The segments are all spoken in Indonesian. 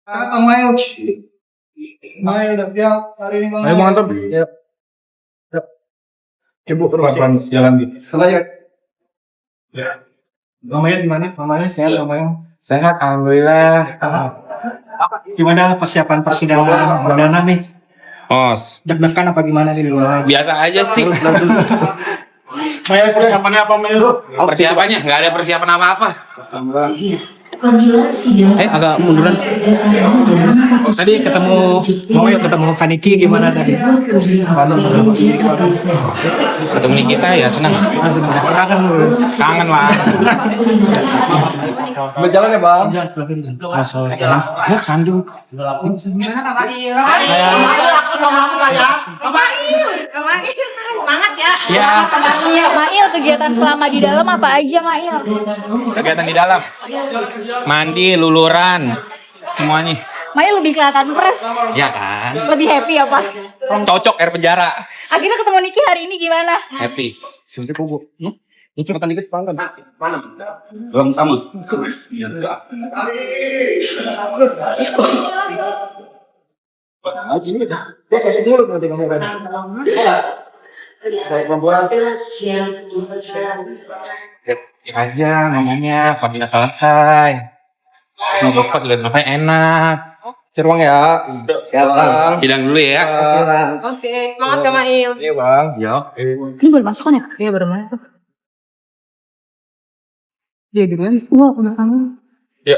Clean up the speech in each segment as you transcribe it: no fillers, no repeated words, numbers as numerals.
Kang Mail. Mail udah siap hari ini Bang. Ayo mantap. Ya. Coba pelan-pelan jalan gitu. Selesai. Ya. Bang Mail gimana? Bang Mail sehat Bang Mail. Sehat, alhamdulillah. Gimana persiapan persidangan perdana nih? Oh, Deg-degan apa gimana sih dulu? biasa aja sih. Mail persiapannya apa Mail? Persiapannya nggak ada persiapan apa-apa. Agak munduran. Tadi ketemu ketemu Kaniki gimana tadi? Ketemu Nikita ya senang. Kangen lah. Berjalan ya Bang? Ya Sandung. Semangat ya. Ya, Mail, kegiatan selama di dalam apa aja, Mail? kegiatan di dalam. Mandi, luluran, semuanya. Mail lebih kelihatan fresh, Ya kan? lebih happy apa? Cocok air penjara. Akhirnya ketemu Niki hari ini gimana? Happy. Suntik kubu. Itu kata dikit pangkat. Belum sama. Aja ngomongnya, pagi selesai. Mau cepet lihat apa enak. Ceruang ya. Siap. Bidang dulu ya. Oke, semangat Kak Mail. Iya Bang. Yo. Ini baru masuk kan ya? Iya baru masuk. Iya gitu kan? Wah, udah kangen. Ya.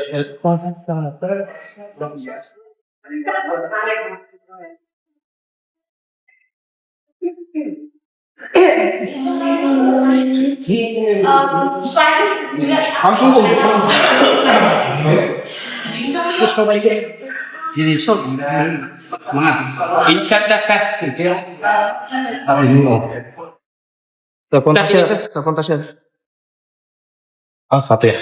Terus coba ini. Jadi sok. Semangat. Incat dah kan. Telepon Tasya. Oh, satu ya.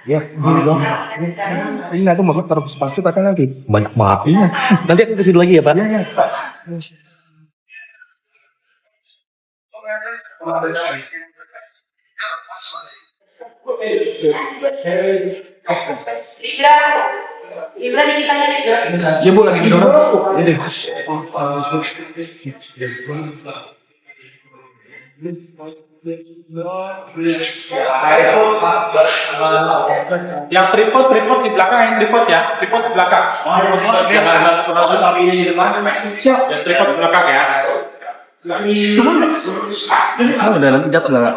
Ya, gini dong. Ini aku mau taruh sepatu tapi nanti banyak banget. Iya. Nanti aku kesini lagi ya Pak. Iya. Ibra di kita Iya Bu lagi tidur. Jadi. Yang Freeport di belakang, yang Freeport ya, Freeport di belakang. Siap. Ya Freeport di belakang ya. Udah nanti jatuh nggak?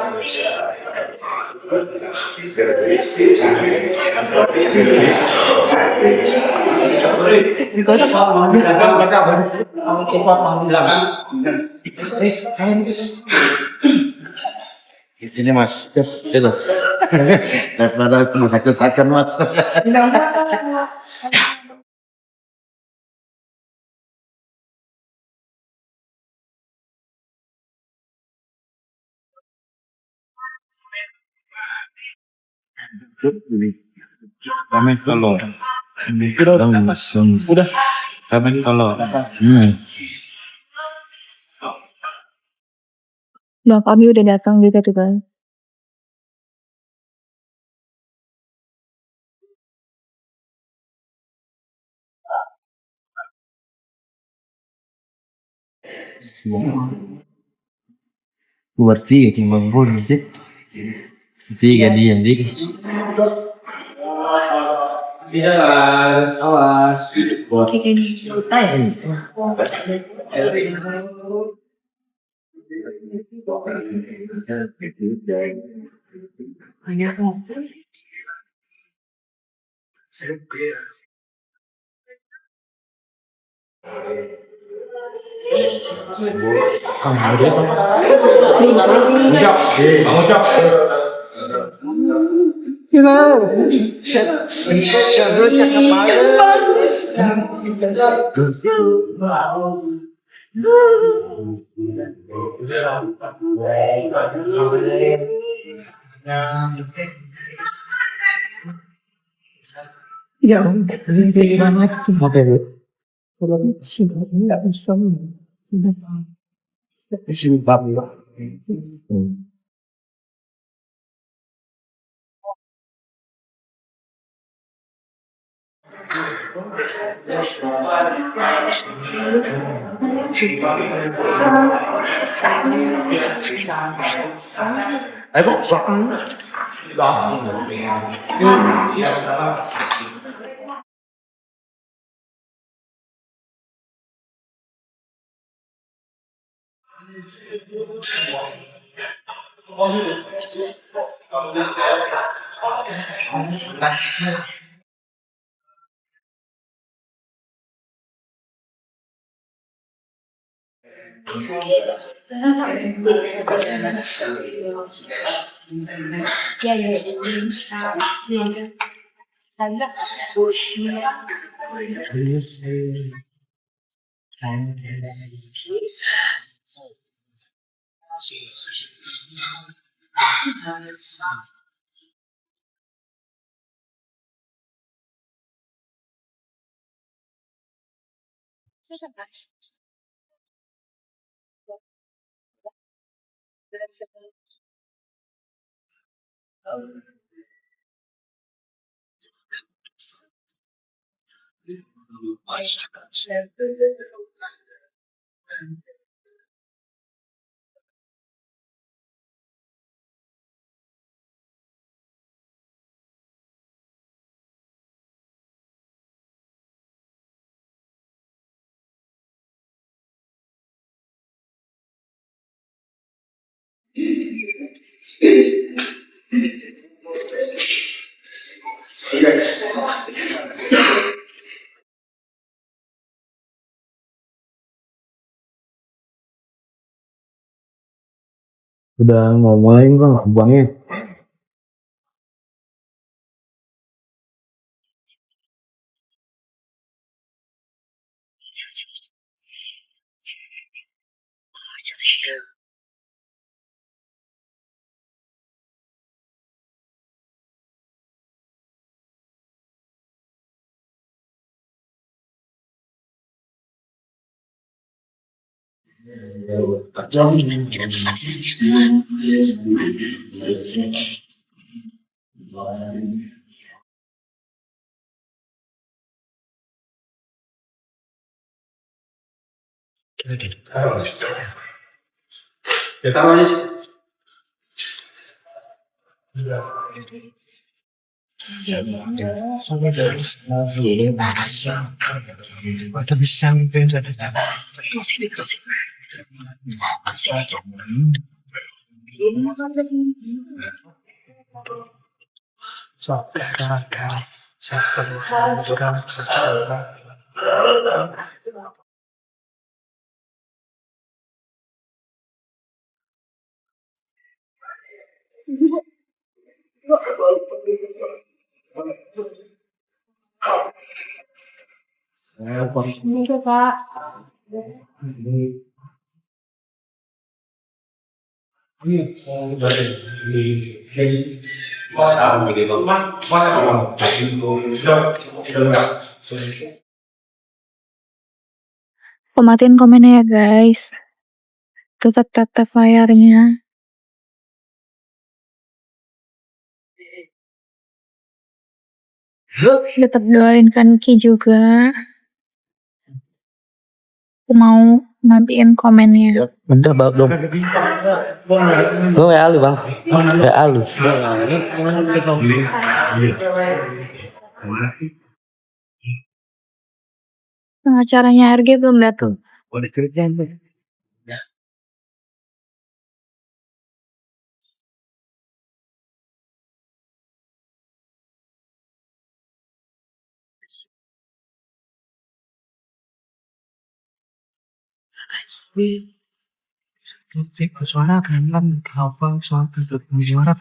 Ini Mas, itu. Daripada sakit-sakit Mas. Kami kalau udah kami kalau Bang kami udah datang juga tuh guys. Berarti cuma bunuh sih. Tiga diam dikit. Awas. Oke, kayaknya. Ya, jadi banget. Oke Bu. Kalau sudah nggak bisa. isi bab. Udah mau mulai bang, buangnya. Ya taruh aja sih. Gitu, Kak. Aku matiin komennya ya guys. Tetap tap layarnya. Tetap doain Kanki juga. Aku mau matiin komennya. Bentar bang dong. Gue WA lu bang. WA lu. Pengacaranya RG belum datang. Boleh ceritain bang. Suara kan apa soal suara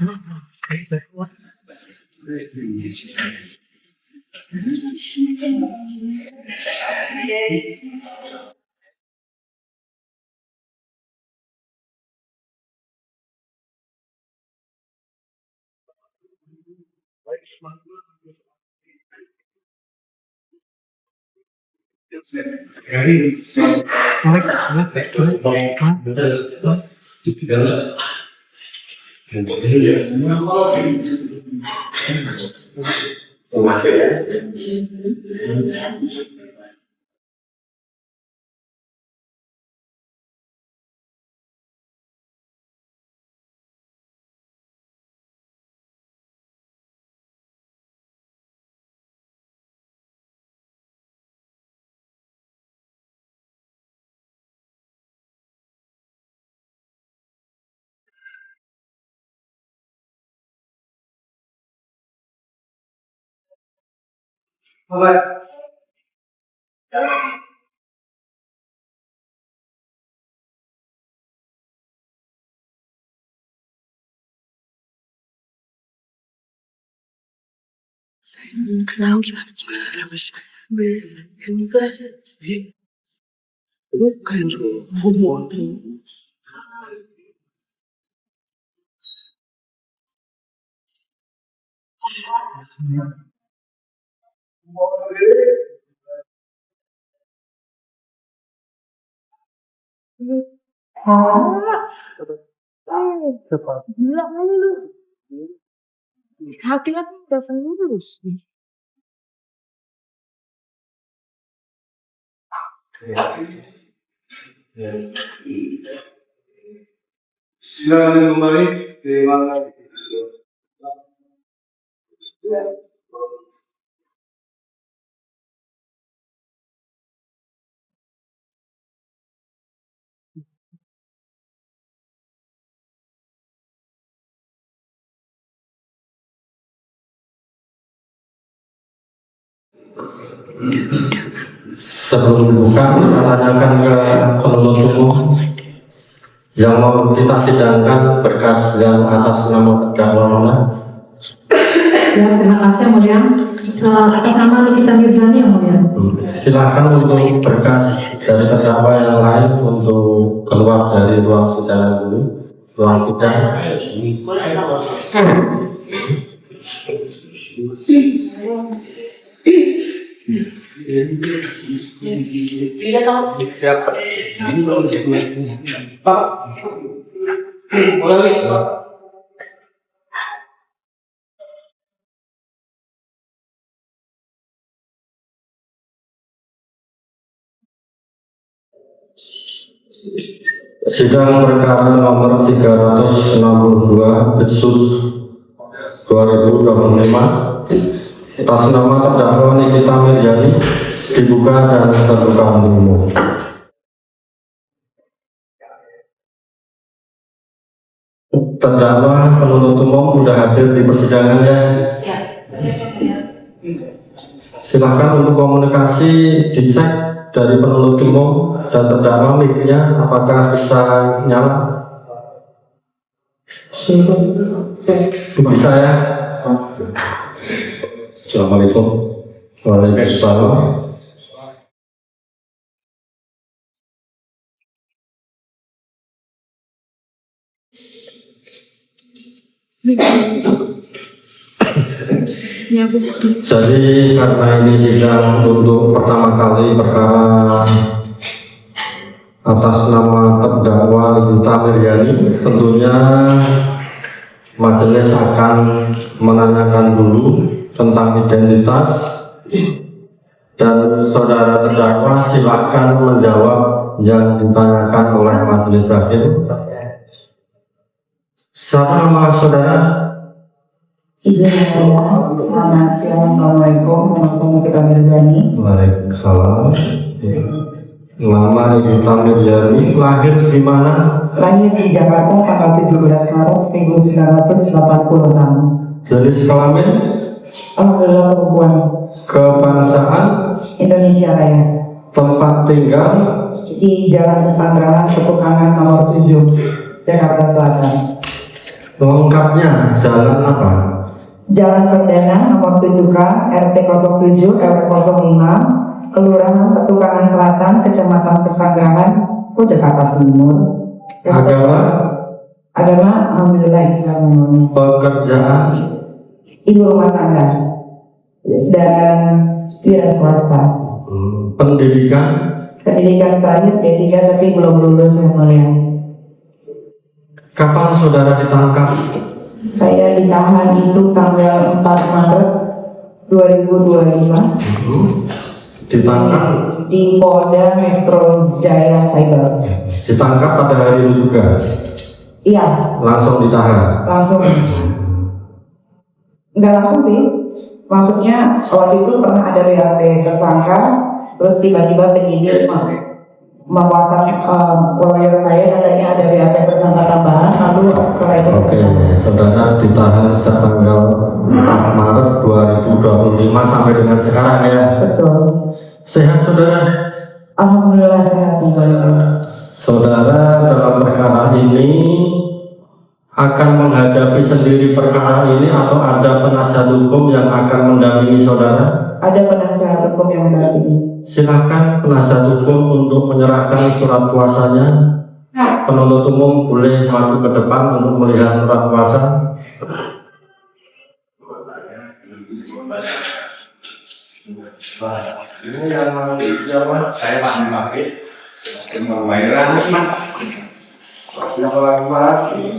Gila kali lu. Hati-hati telepon terus. Silakan kembali. Terima kasih. Sebelum dibuka, kita tanyakan ke penuntut umum yang mau kita sidangkan berkas yang atas nama terdakwa mana? Ya, terima kasih yang mulia. Atas nama Nikita Mirzani yang mulia. Silakan untuk berkas dari terdakwa yang lain untuk keluar dari ruang sidang dulu. Ruang sidang. Siapa? Ini belum Pak. Boleh. Sidang perkara nomor 362 Bitsus 2025 atas nama terdakwa Nikita Mirzani dibuka dan terbuka untuk umum. Terdakwa penuntut umum sudah hadir di persidangan ya. Silakan untuk komunikasi dicek dari penuntut umum dan terdakwa mic-nya apakah bisa nyala? Bisa ya? Assalamualaikum. Waalaikumsalam. Jadi karena ini sidang untuk pertama kali perkara atas nama terdakwa Nikita Mirzani, tentunya majelis akan menanyakan dulu tentang identitas dan saudara terdakwa silakan menjawab yang ditanyakan oleh majelis hakim. Siapa nama saudara? Assalamualaikum warahmatullahi wabarakatuh. Waalaikumsalam. Nama Nikita Mirzani lahir di mana? Lahir di Jakarta tanggal 17 Maret 1986. Jenis kelamin? Alhamdulillah perempuan. Kebangsaan? Indonesia Raya. Tempat tinggal? Di Jalan Pesantren Petukangan nomor 7, Jakarta Selatan. Lengkapnya jalan apa? Jalan Perdana nomor 7K RT 07 RW 05 Kelurahan Petukangan Selatan, Kecamatan Pesanggahan, Jakarta Timur. Agama? Alhamdulillah Islam. Pekerjaan? Ibu rumah tangga dan wira swasta. Pendidikan? Pendidikan terakhir D3 tapi belum lulus yang mulia. Kapan saudara ditangkap? Saya ditahan itu tanggal 4 Maret 2025 Ditangkap, di Polda Metro Jaya Cyber. ditangkap pada hari itu juga, Iya, langsung ditahan. langsung. Nggak langsung sih. Maksudnya waktu itu pernah ada BAP tersangka, terus tiba-tiba penyidik membuatkan lawyer saya katanya ada BAP tersangka tambahan, lalu setelah itu Oke, saudara ditahan sejak tanggal 4 Maret 2025 sampai dengan sekarang ya. betul. Sehat saudara? Alhamdulillah sehat. Saudara dalam perkara ini akan menghadapi sendiri perkara ini atau ada penasihat hukum yang akan mendampingi saudara? Ada penasihat hukum yang mendampingi. Silakan penasihat hukum untuk menyerahkan surat kuasanya. Penuntut umum boleh maju ke depan untuk melihat surat kuasa. Ini yang siapa? Saya Pak Maki. Pembayaran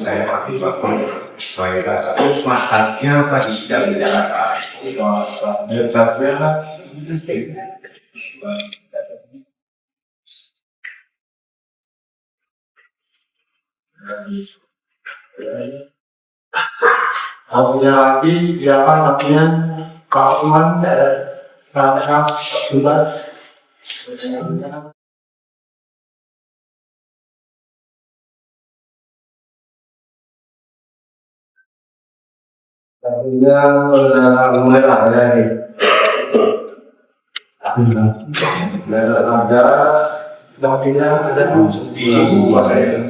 saya pakai bayaran terus makannya pada sidang di Jakarta. Punya lagi siapa namanya? Kauman Raka Subas. Mulai ada nih. Ada dampingnya ada di saya.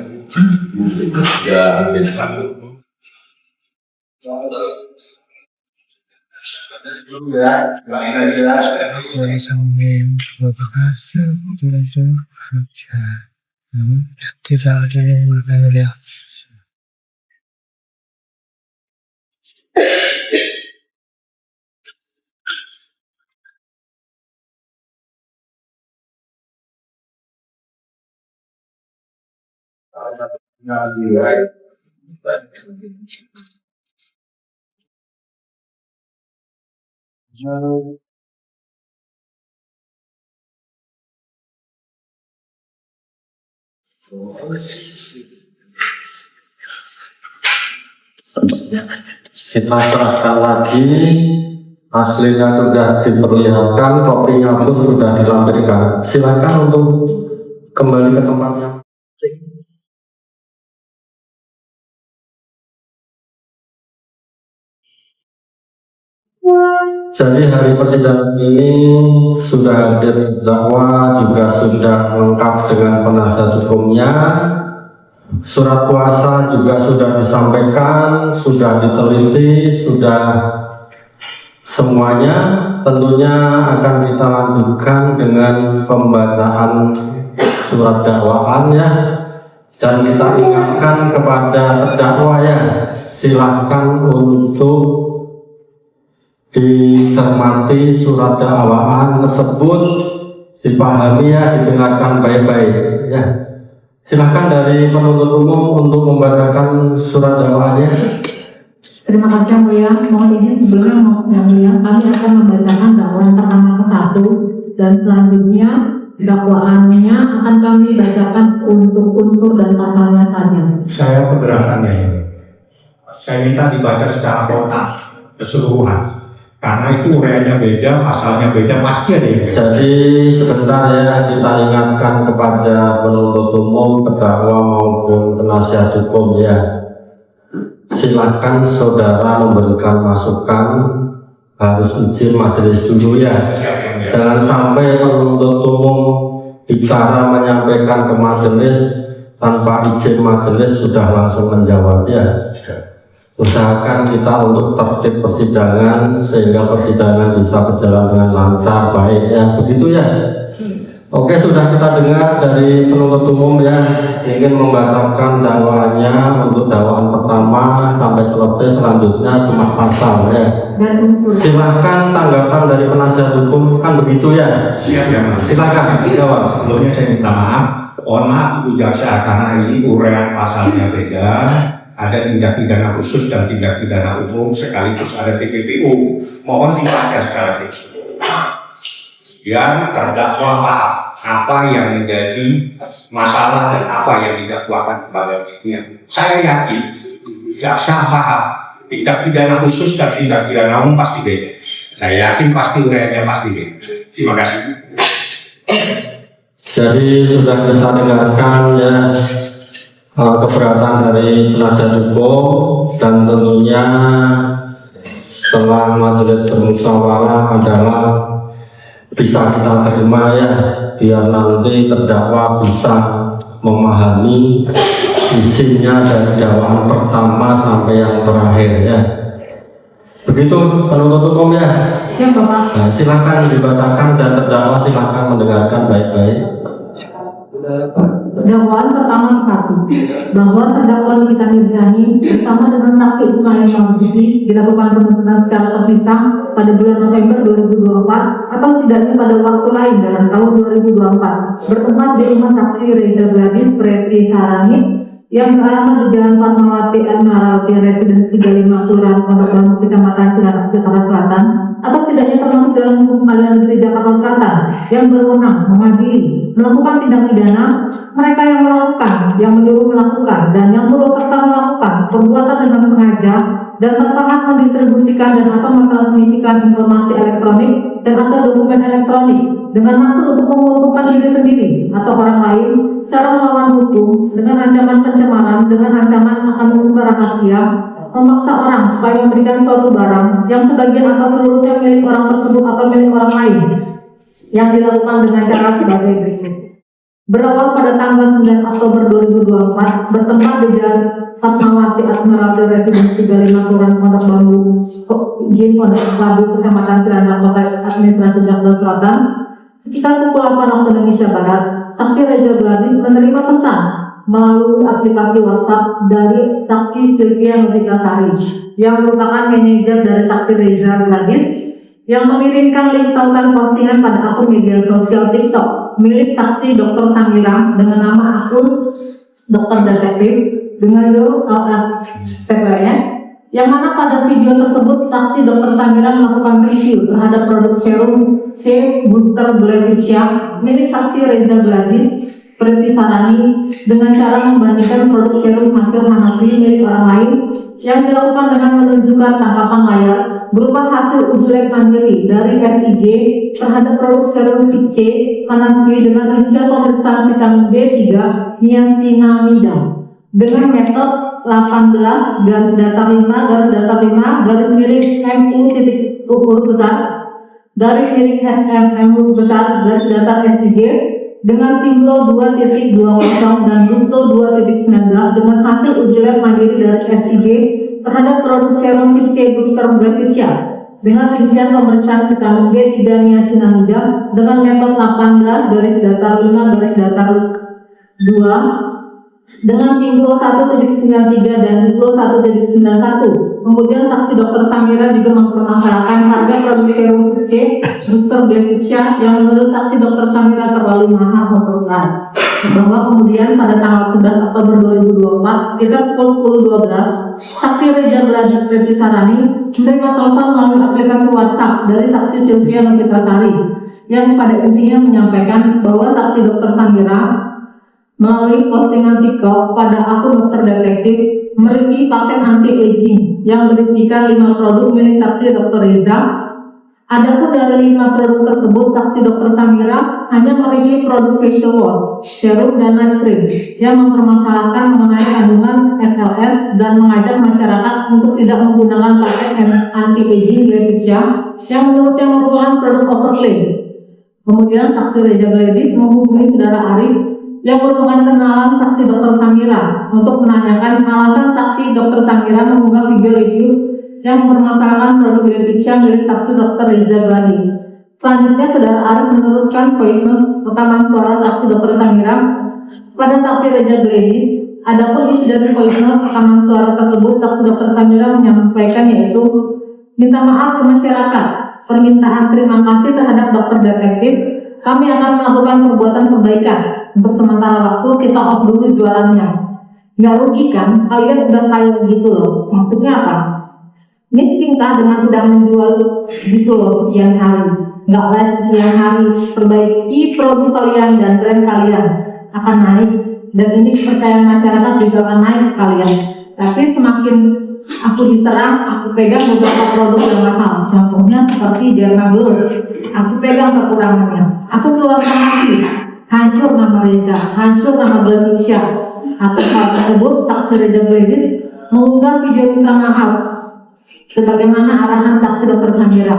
Ya, biasa. tidak ada yang berbeda. Kita serahkan lagi, aslinya sudah diperlihatkan, kopinya pun sudah dilampirkan. Silakan untuk kembali ke tempatnya. Jadi hari persidangan ini sudah hadir terdakwa, juga sudah lengkap dengan penasihat hukumnya. Surat kuasa juga sudah disampaikan, sudah diteliti, sudah semuanya. Tentunya akan kita lanjutkan dengan pembacaan surat dakwaan ya. Dan kita ingatkan kepada terdakwa ya, silakan untuk dicermati surat dakwaan tersebut, dipahami ya, didengarkan baik-baik ya. Silakan dari penuntut umum untuk membacakan surat dakwaannya. Terima kasih yang mulia. Mohon izin sebelumnya yang mulia, kami akan membacakan dakwaan pertama ke 1 dan selanjutnya dakwaannya akan kami bacakan untuk unsur dan pasalnya saja. Saya keberatan ya ini. Saya minta dibaca secara total keseluruhan. Karena itu uraiannya beda, pasalnya beda, pasti ada yang beda. Jadi sebentar ya, kita ingatkan kepada penuntut umum, terdakwa maupun penasihat hukum ya. Silakan saudara memberikan masukan, harus izin majelis dulu ya. Jangan sampai penuntut umum bicara menyampaikan ke majelis tanpa izin majelis sudah langsung menjawab ya. Usahakan kita untuk tertib persidangan sehingga persidangan bisa berjalan dengan lancar, baik ya, begitu ya. Oke, sudah kita dengar dari penuntut umum ya, ingin membacakan dakwaannya untuk dakwaan pertama sampai selesai, selanjutnya cuma pasal ya. Dan unsur. Silakan tanggapan dari penasihat hukum, kan begitu ya. Siap ya Mas. Silakan dijawab. Sebelumnya saya minta maaf, mohon maaf Bu Jaksa karena ini uraian pasalnya beda. ada tindak pidana khusus dan tindak pidana umum sekaligus ada TPPU. Mohon dibaca secara keseluruhan biar terdakwa paham apa yang menjadi masalah dan apa yang didakwakan kepada dirinya. Saya yakin jaksa paham tindak pidana khusus dan tindak pidana umum pasti beda. Saya yakin pasti uraiannya pasti beda. Terima kasih. Jadi sudah kita dengarkan ya keberatan dari penasihat hukum, dan tentunya setelah majelis bermusyawarah adalah bisa kita terima ya, biar nanti terdakwa bisa memahami isinya dari dakwaan pertama sampai yang terakhir ya. Begitu penuntut hukum ya. Siap Bapak. Nah, silakan dibacakan dan terdakwa silakan mendengarkan baik-baik. Dakwaan pertama 1, bahwa terdakwa Nikita Mirzani bersama dengan saksi Ismail Marzuki dilakukan penuntutan secara terpisah pada bulan November 2024 atau setidaknya pada waktu lain dalam tahun 2024 bertempat di rumah saksi Reza Gladys Preti Sarani yang beralamat di Jalan Fatmawati Admiralty Residence 35 Kelurahan Pondok Bambu Kecamatan Cilandak Utara Selatan atau setidaknya termasuk dalam Pengadilan Negeri Jakarta Selatan yang berwenang mengadili melakukan tindak pidana mereka yang melakukan, yang menyuruh melakukan, dan yang turut serta melakukan perbuatan dengan sengaja dan tertahan mendistribusikan dan atau mentransmisikan informasi elektronik dan atau dokumen elektronik dengan maksud untuk menguntungkan diri sendiri atau orang lain secara melawan hukum dengan ancaman pencemaran, dengan ancaman akan mengubah rahasia, memaksa orang supaya memberikan suatu barang yang sebagian atau seluruhnya milik orang tersebut atau milik orang lain yang dilakukan dengan cara sebagai berikut. Berawal pada tanggal 9 Oktober 2024 bertempat di Jalan Fatmawati Admiralty Residence 35 Kelurahan Pondok Bambu Pondok Bambu Kecamatan Cilandak Kota Administrasi Jakarta Selatan sekitar pukul 8 waktu Indonesia Barat, saksi Reza Gladys menerima pesan melalui aplikasi WhatsApp dari saksi Sylvia Nurika Sari yang merupakan manajer dari saksi Reza Gladys yang mengirimkan link tautan postingan pada akun media sosial TikTok milik saksi Dr. Samira dengan nama akun Dr. Detektif dengan TPS, yang mana pada video tersebut saksi Dr. Samira melakukan review terhadap produk serum C Booster Gladysya milik saksi Reza Gladys Preti Sarani dengan cara membandingkan produk serum hasil Hanafi milik orang lain yang dilakukan dengan menunjukkan tangkapan layar berupa hasil uji lab mandiri dari FIG terhadap produk serum C Hanafi dengan rincian pemeriksaan vitamin B3 niacinamida dengan metode 18 garis datar 5 garis miring MU titik ukur besar garis miring SMMU besar garis datar FIG dengan simbol 2.20 dan buto 2.19 dengan hasil uji lab mandiri dari FIG terhadap produk serum C Booster Gladysya dengan rincian pemeriksaan vitamin B3 niacinamida dengan metode 18 garis datar 5 garis datar 2 dengan simbol 1.93 dan buto 1.91. Kemudian saksi Dr. Samira juga mempermasalahkan harga produk serum C Booster Gladysya yang menurut saksi Dr. Samira terlalu mahal untuk bahwa kemudian pada tanggal 11 Oktober 2024 sekitar pukul 12 saksi Reza Gladys Preti Sarani menerima telepon melalui aplikasi WhatsApp dari saksi Sylvia Nurika Sari yang pada intinya menyampaikan bahwa saksi Dr. Samira melalui postingan TikTok pada akun Dokter Detektif memiliki paket anti-aging yang berisikan 5 produk milik saksi Dr. Reza. Adapun dari 5 produk tersebut, saksi Dr. Samira hanya mereview produk facial wash, serum, dan night cream yang mempermasalahkan mengenai kandungan FLS dan mengajak masyarakat untuk tidak menggunakan paket anti-aging Gladysya yang menurutnya merupakan produk overclaim. Kemudian saksi Reza Gladys menghubungi saudara Arif yang merupakan kenalan saksi Dr. Samira untuk menanyakan alasan saksi Dr. Samira mengunggah video review yang mempermasalahkan produk Gladysya milik saksi Dr. Reza Gladys. Selanjutnya, saudara Arif meneruskan voice note rekaman suara saksi Dr. Samira pada saksi Reza Gladys. Adapun isi dari voice note rekaman suara tersebut, saksi Dr. Samira menyampaikan yaitu minta maaf ke masyarakat, permintaan terima kasih terhadap dokter detektif. Kami akan melakukan perbuatan perbaikan. Untuk sementara waktu kita off dulu jualannya. Nggak rugi kan? Kalian udah kaya gitu loh. Maksudnya apa? Miskinkah dengan tidak menjual gitu loh sekian hari? Nggak lagi sekian hari, perbaiki produk kalian dan brand kalian akan naik. Dan ini kepercayaan masyarakat juga akan naik sekalian. Tapi semakin aku diserang, aku pegang beberapa produk yang mahal. Contohnya seperti Dermablur. Aku pegang kekurangannya. Aku keluar hati, hancur nama mereka, hancur nama Gladysha. Atas hal tersebut, saksi Reza Gladys mengunggah video minta maaf sebagaimana arahan saksi Dr. Samira.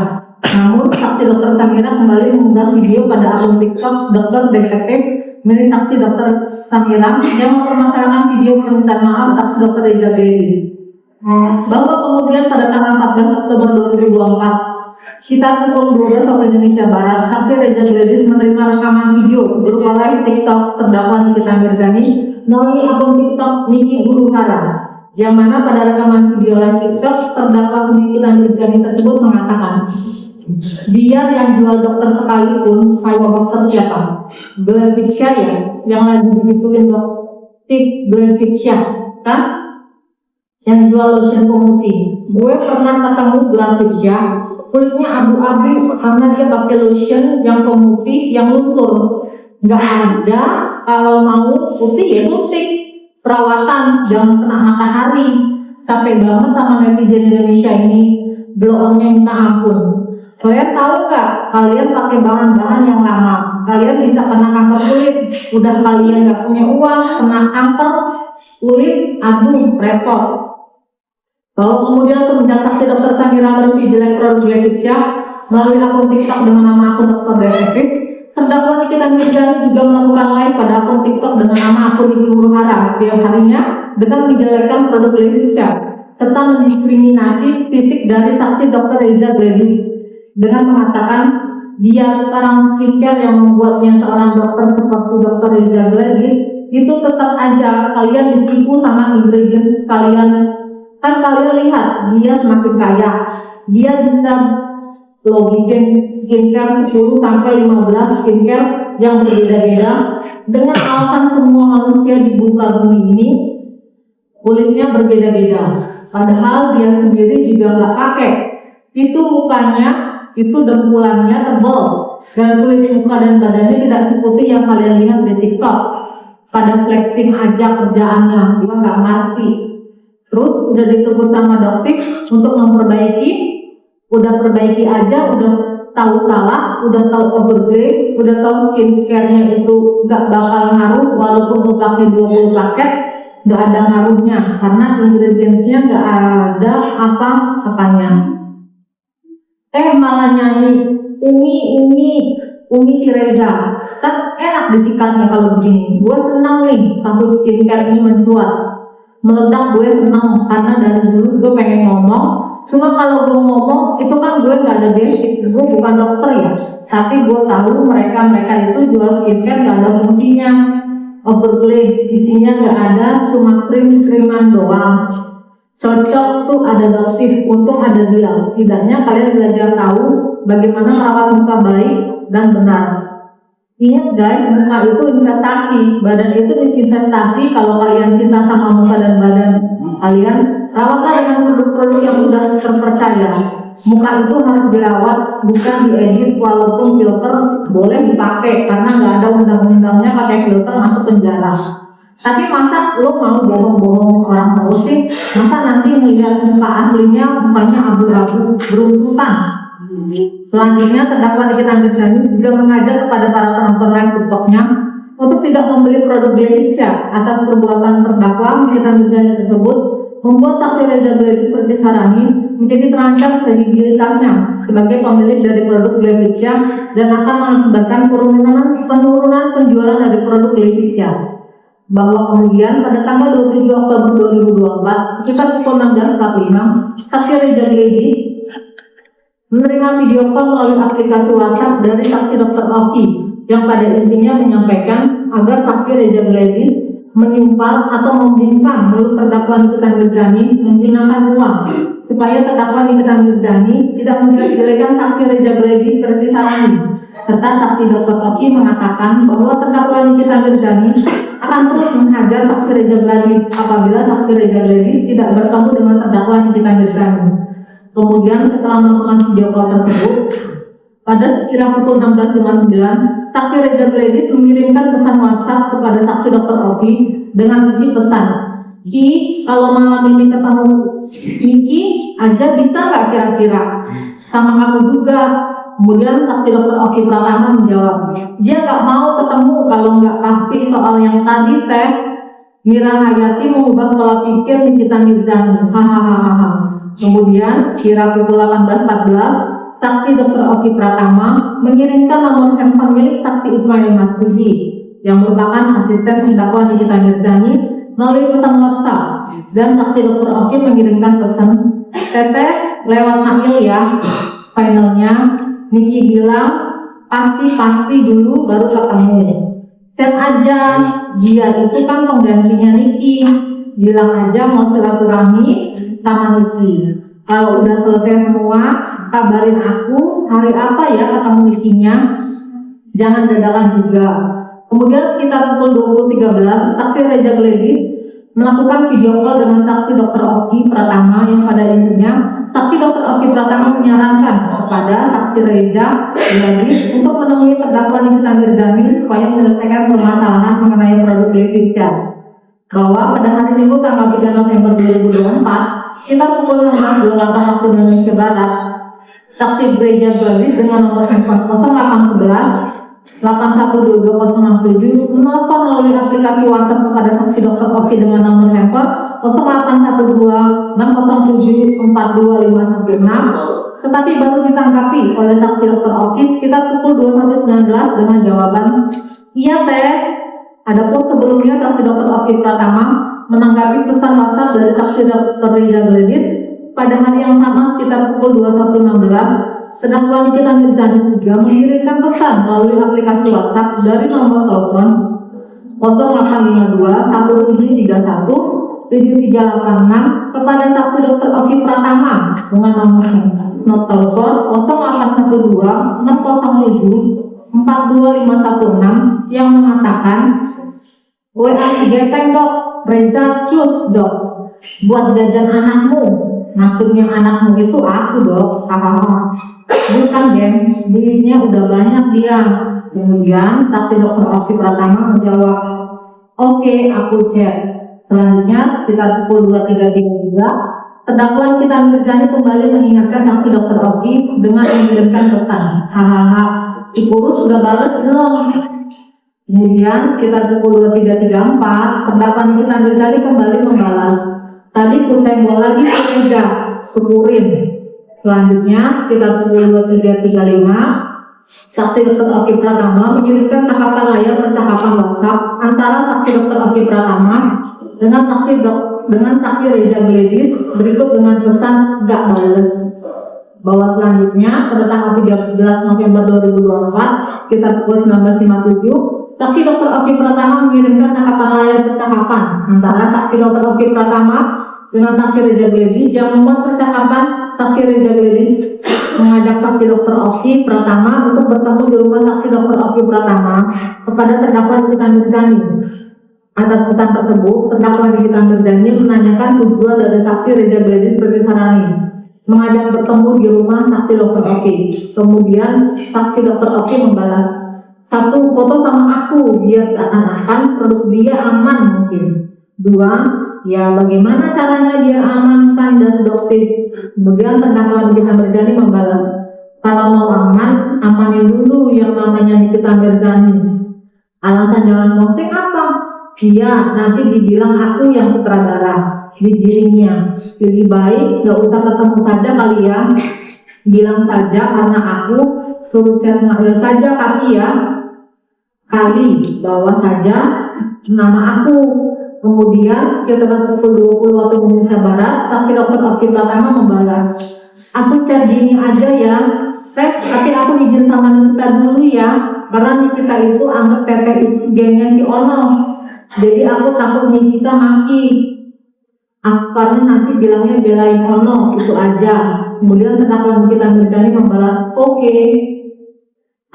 Namun, saksi Dr. Samira kembali mengunggah video pada akun TikTok Dr. Detektif milik saksi Dr. Samira yang mempermasalahkan video permintaan maaf saksi Dr. Reza Gladys. Bahwa kemudian pada tanggal 14 Oktober 2024, sekitar pukul 12 waktu Indonesia Barat, saksi Reza Gladys menerima rekaman video berupa live TikTok terdakwa Nikita Mirzani melalui akun TikTok Niki Huru Hara, yang mana pada rekaman video live TikTok terdakwa Nikita Mirzani tersebut mengatakan, dia yang jual dokter sekalipun, saya dokter siapa? Gladysha ya, yang lagi digituin dokter Gladysha, kan? Yang jual lotion pemutih. Gue pernah ketemu Gladysha, kulitnya abu-abu karena dia pakai lotion yang pemutih yang luntur. Nggak ada kalau mau putih ya musik, perawatan, jangan kena matahari. Capek banget sama netizen Indonesia ini, blow-onnya minta ampun. Kalian tahu nggak? Kalian pakai bahan-bahan yang lama, kalian bisa kena kanker kulit. Udah kalian nggak punya uang, kena kanker kulit, aduh repot. Kalau kemudian semenjak saksi Dr. Samira mereview jelek produk Gladysha melalui akun TikTok dengan nama akun Dr. Detektif, terdakwa Nikita Mirzani juga melakukan live pada akun TikTok dengan nama akun Niki Huru Hara setiap harinya dengan menjelekkan produk Gladysha serta mendiskriminasi fisik dari saksi Dr. Reza Gladys dengan mengatakan dia sekarang skincare yang membuatnya seorang dokter seperti Dr. Reza Gladys itu tetap aja kalian ditipu sama ingredient kalian. Kan kalian lihat dia semakin kaya, dia bisa bikin skincare 10 sampai 15 skincare yang berbeda-beda dengan alasan semua manusia di muka bumi ini kulitnya berbeda-beda. Padahal dia sendiri juga nggak pakai. Itu mukanya, itu dengkulannya tebal dan kulit muka dan badannya tidak seputih yang kalian lihat di TikTok. Pada flexing aja kerjaannya, dia nggak ngerti. Terus udah disebut sama dokter untuk memperbaiki, udah perbaiki aja, udah tahu salah, udah tahu overgrade, udah tahu skincare-nya itu nggak bakal ngaruh walaupun lu pakai 20 paket, nggak ada ngaruhnya karena ingredients-nya nggak ada apa-apanya. Malah nyanyi Umi si Reza, kan enak disikatnya kalau begini. Gue senang nih kasus skincare ini mencuat. Meledak gue senang karena dari dulu gue pengen ngomong, cuma kalau gue ngomong itu kan gue nggak ada basic, gue bukan dokter ya, tapi gue tahu mereka itu jual skincare nggak ada fungsinya, overlay isinya nggak ada, cuma krim-kriman doang. Cocok tuh ada dosis, untuk ada dia. Tidaknya kalian belajar tahu bagaimana merawat muka baik dan benar. Ingat guys, muka itu investasi, badan itu investasi. Kalau kalian cinta sama muka dan badan kalian, rawatlah dengan produk-produk yang sudah terpercaya. Muka itu harus dirawat, bukan diedit. Walaupun filter boleh dipakai, karena nggak ada undang-undangnya pakai filter masuk penjara. Tapi masa lo mau bohong-bohong orang terus sih? Masa nanti melihat muka aslinya, mukanya abu-abu, beruntutan. Selanjutnya, terdakwa Nikita Mirzani juga mengajak kepada para penonton live TikToknya untuk tidak membeli produk Gladysha. Atas perbuatan terdakwa Nikita Mirzani tersebut membuat saksi Reza Gladys Pertis Harani menjadi terancam kredibilitasnya sebagai pemilik dari produk Gladysha dan akan mengakibatkan penurunan penjualan dari produk Gladysha. Bahwa kemudian pada tanggal 27 Oktober 2024 sekitar pukul 16.45 saksi Reza Gladys menerima video call melalui aplikasi WhatsApp dari saksi Dr. Oki yang pada isinya menyampaikan agar saksi Reza Gladys menimpal atau membiskan menurut terdakwa Nikita Mirzani menggunakan uang supaya terdakwa Nikita Mirzani tidak menjelaskan saksi Reza Gledi Ferdi Sarani serta saksi Dr. Oki mengatakan bahwa terdakwa Nikita Mirzani akan terus menghajar saksi Reza Gledi apabila saksi Reza Gledi tidak bertemu dengan terdakwa Nikita Mirzani. Kemudian setelah melakukan video call tersebut, pada sekira pukul 16.59, saksi Reza Gledi mengirimkan pesan WhatsApp kepada saksi Dr. Oki dengan isi pesan, "Ki, kalau malam ini ketemu Niki aja bisa nggak kira-kira? Sama kamu juga." Kemudian saksi Dr. Oki Pratama menjawab, "Dia nggak mau ketemu kalau nggak pasti soal yang tadi teh. Mira Hayati mengubah pola pikir Nikita Mirzani. Hahaha." Kemudian kira pukul 18.14, saksi Dr. Oki Pratama mengirimkan nomor handphone milik saksi Ismail Marsudi yang merupakan asisten terdakwa Nikita Mirzani melalui pesan WhatsApp, dan saksi Dr. Oki mengirimkan pesan, "Teteh lewat mail ya." Finalnya Niki bilang pasti dulu baru ketemu. Chat aja, dia itu kan penggantinya Niki. Bilang aja mau silaturahmi sama Niki. Kalau udah selesai semua, kabarin aku hari apa ya ketemu isinya. Jangan dadakan juga. Kemudian sekitar pukul 20.13, saksi Reza Gledi melakukan video call dengan saksi Dr. Oki Pratama yang pada intinya saksi Dr. Oki Pratama menyarankan kepada saksi Reza Gledi untuk menemui terdakwa Nikita Mirzani supaya menyelesaikan permasalahan mengenai produk Glevitcha. Bahwa pada hari Minggu tanggal 3 November 2024, sekitar pukul 16.28 waktu Indonesia Barat, saksi Reza Gledi dengan nomor handphone 0811 8122067 menelpon melalui aplikasi WhatsApp kepada saksi Dr. Oki dengan nomor handphone 0812 607 42516, tetapi baru ditanggapi oleh saksi Dr. Oki sekitar pukul 21.19 dengan jawaban, "Iya teh." Adapun sebelumnya saksi Dr. Oki Pratama menanggapi pesan WhatsApp dari saksi Dr. Reza Gledi pada hari yang sama sekitar pukul 21.16. Terdakwa Nikita Mirzani juga mengirimkan pesan melalui aplikasi WhatsApp dari nomor telepon 0852 1731 7386 kepada saksi Dr. Oki Pratama dengan nomor telepon 0812 607 42516 yang mengatakan, "WA 3 dok, Reza cus dok, buat jajan anakmu." Maksudnya anakmu itu aku dok, hahaha. Bukan geng, dirinya udah banyak dia. Kemudian saksi Dr. Oki Pratama menjawab, "Oke, aku cek." Selanjutnya sekitar pukul 23.33, terdakwa Nikita Mirzani kembali mengingatkan saksi Dr. Oki dengan mengirimkan pesan, "Hahaha, si kurus sudah balas belum?" Kemudian sekitar pukul 23.34, terdakwa Nikita Mirzani kembali membalas, "Tadi ku senggol lagi Reza, syukurin." Selanjutnya, sekitar pukul 23.35, saksi Dr. Oki Pratama mengirimkan tangkapan layar percakapan WhatsApp antara saksi Dr. Oki Pratama dengan saksi Reza Gledi berikut dengan pesan "gak bales." Bahwa selanjutnya, pada tanggal 13 November 2024, sekitar pukul 19.57, saksi Dr. Oki Pratama mengirimkan tangkapan layar percakapan antara saksi Dr. Oki Pratama dengan saksi Reza Gledi yang membuat percakapan saksi Reza Gledi mengajak saksi Dr. Oki Pratama untuk bertemu di rumah saksi Dr. Oki Pratama kepada terdakwa Nikita Mirzani. Atas pesan tersebut, terdakwa Nikita Mirzani menanyakan tujuan dari saksi Reza Gledi Ferdi Sarani mengajak bertemu di rumah saksi Dr. Oki. Kemudian saksi Dr. Oki membalas, "1, foto sama aku biar seakan-akan produk dia aman mungkin. 2, ya bagaimana caranya biar aman kan dan produktif." Kemudian terdakwa Nikita Mirzani membalas, "Kalau mau aman, amanin dulu yang namanya Nikita Mirzani. Alasan jangan posting apa? Iya, nanti dibilang aku yang sutradara, digiringnya. Lebih baik gak usah ketemu saja kali ya. Bilang saja karena aku suruh chat Mail saja kali ya. Kali bawa saja nama aku." Kemudian sekitar pukul 20 waktu Indonesia Barat, saksi Dr. Oki Pratama membalas, "Aku chat gini aja ya, tapi aku izin sama Nikita dulu ya, karena Nikita itu anggap teteh itu gengnya si Ono. Jadi aku takut Nikita maki. Karena nanti bilangnya belain ono itu aja. Kemudian terdakwa Nikita Mirzani membalas, oke.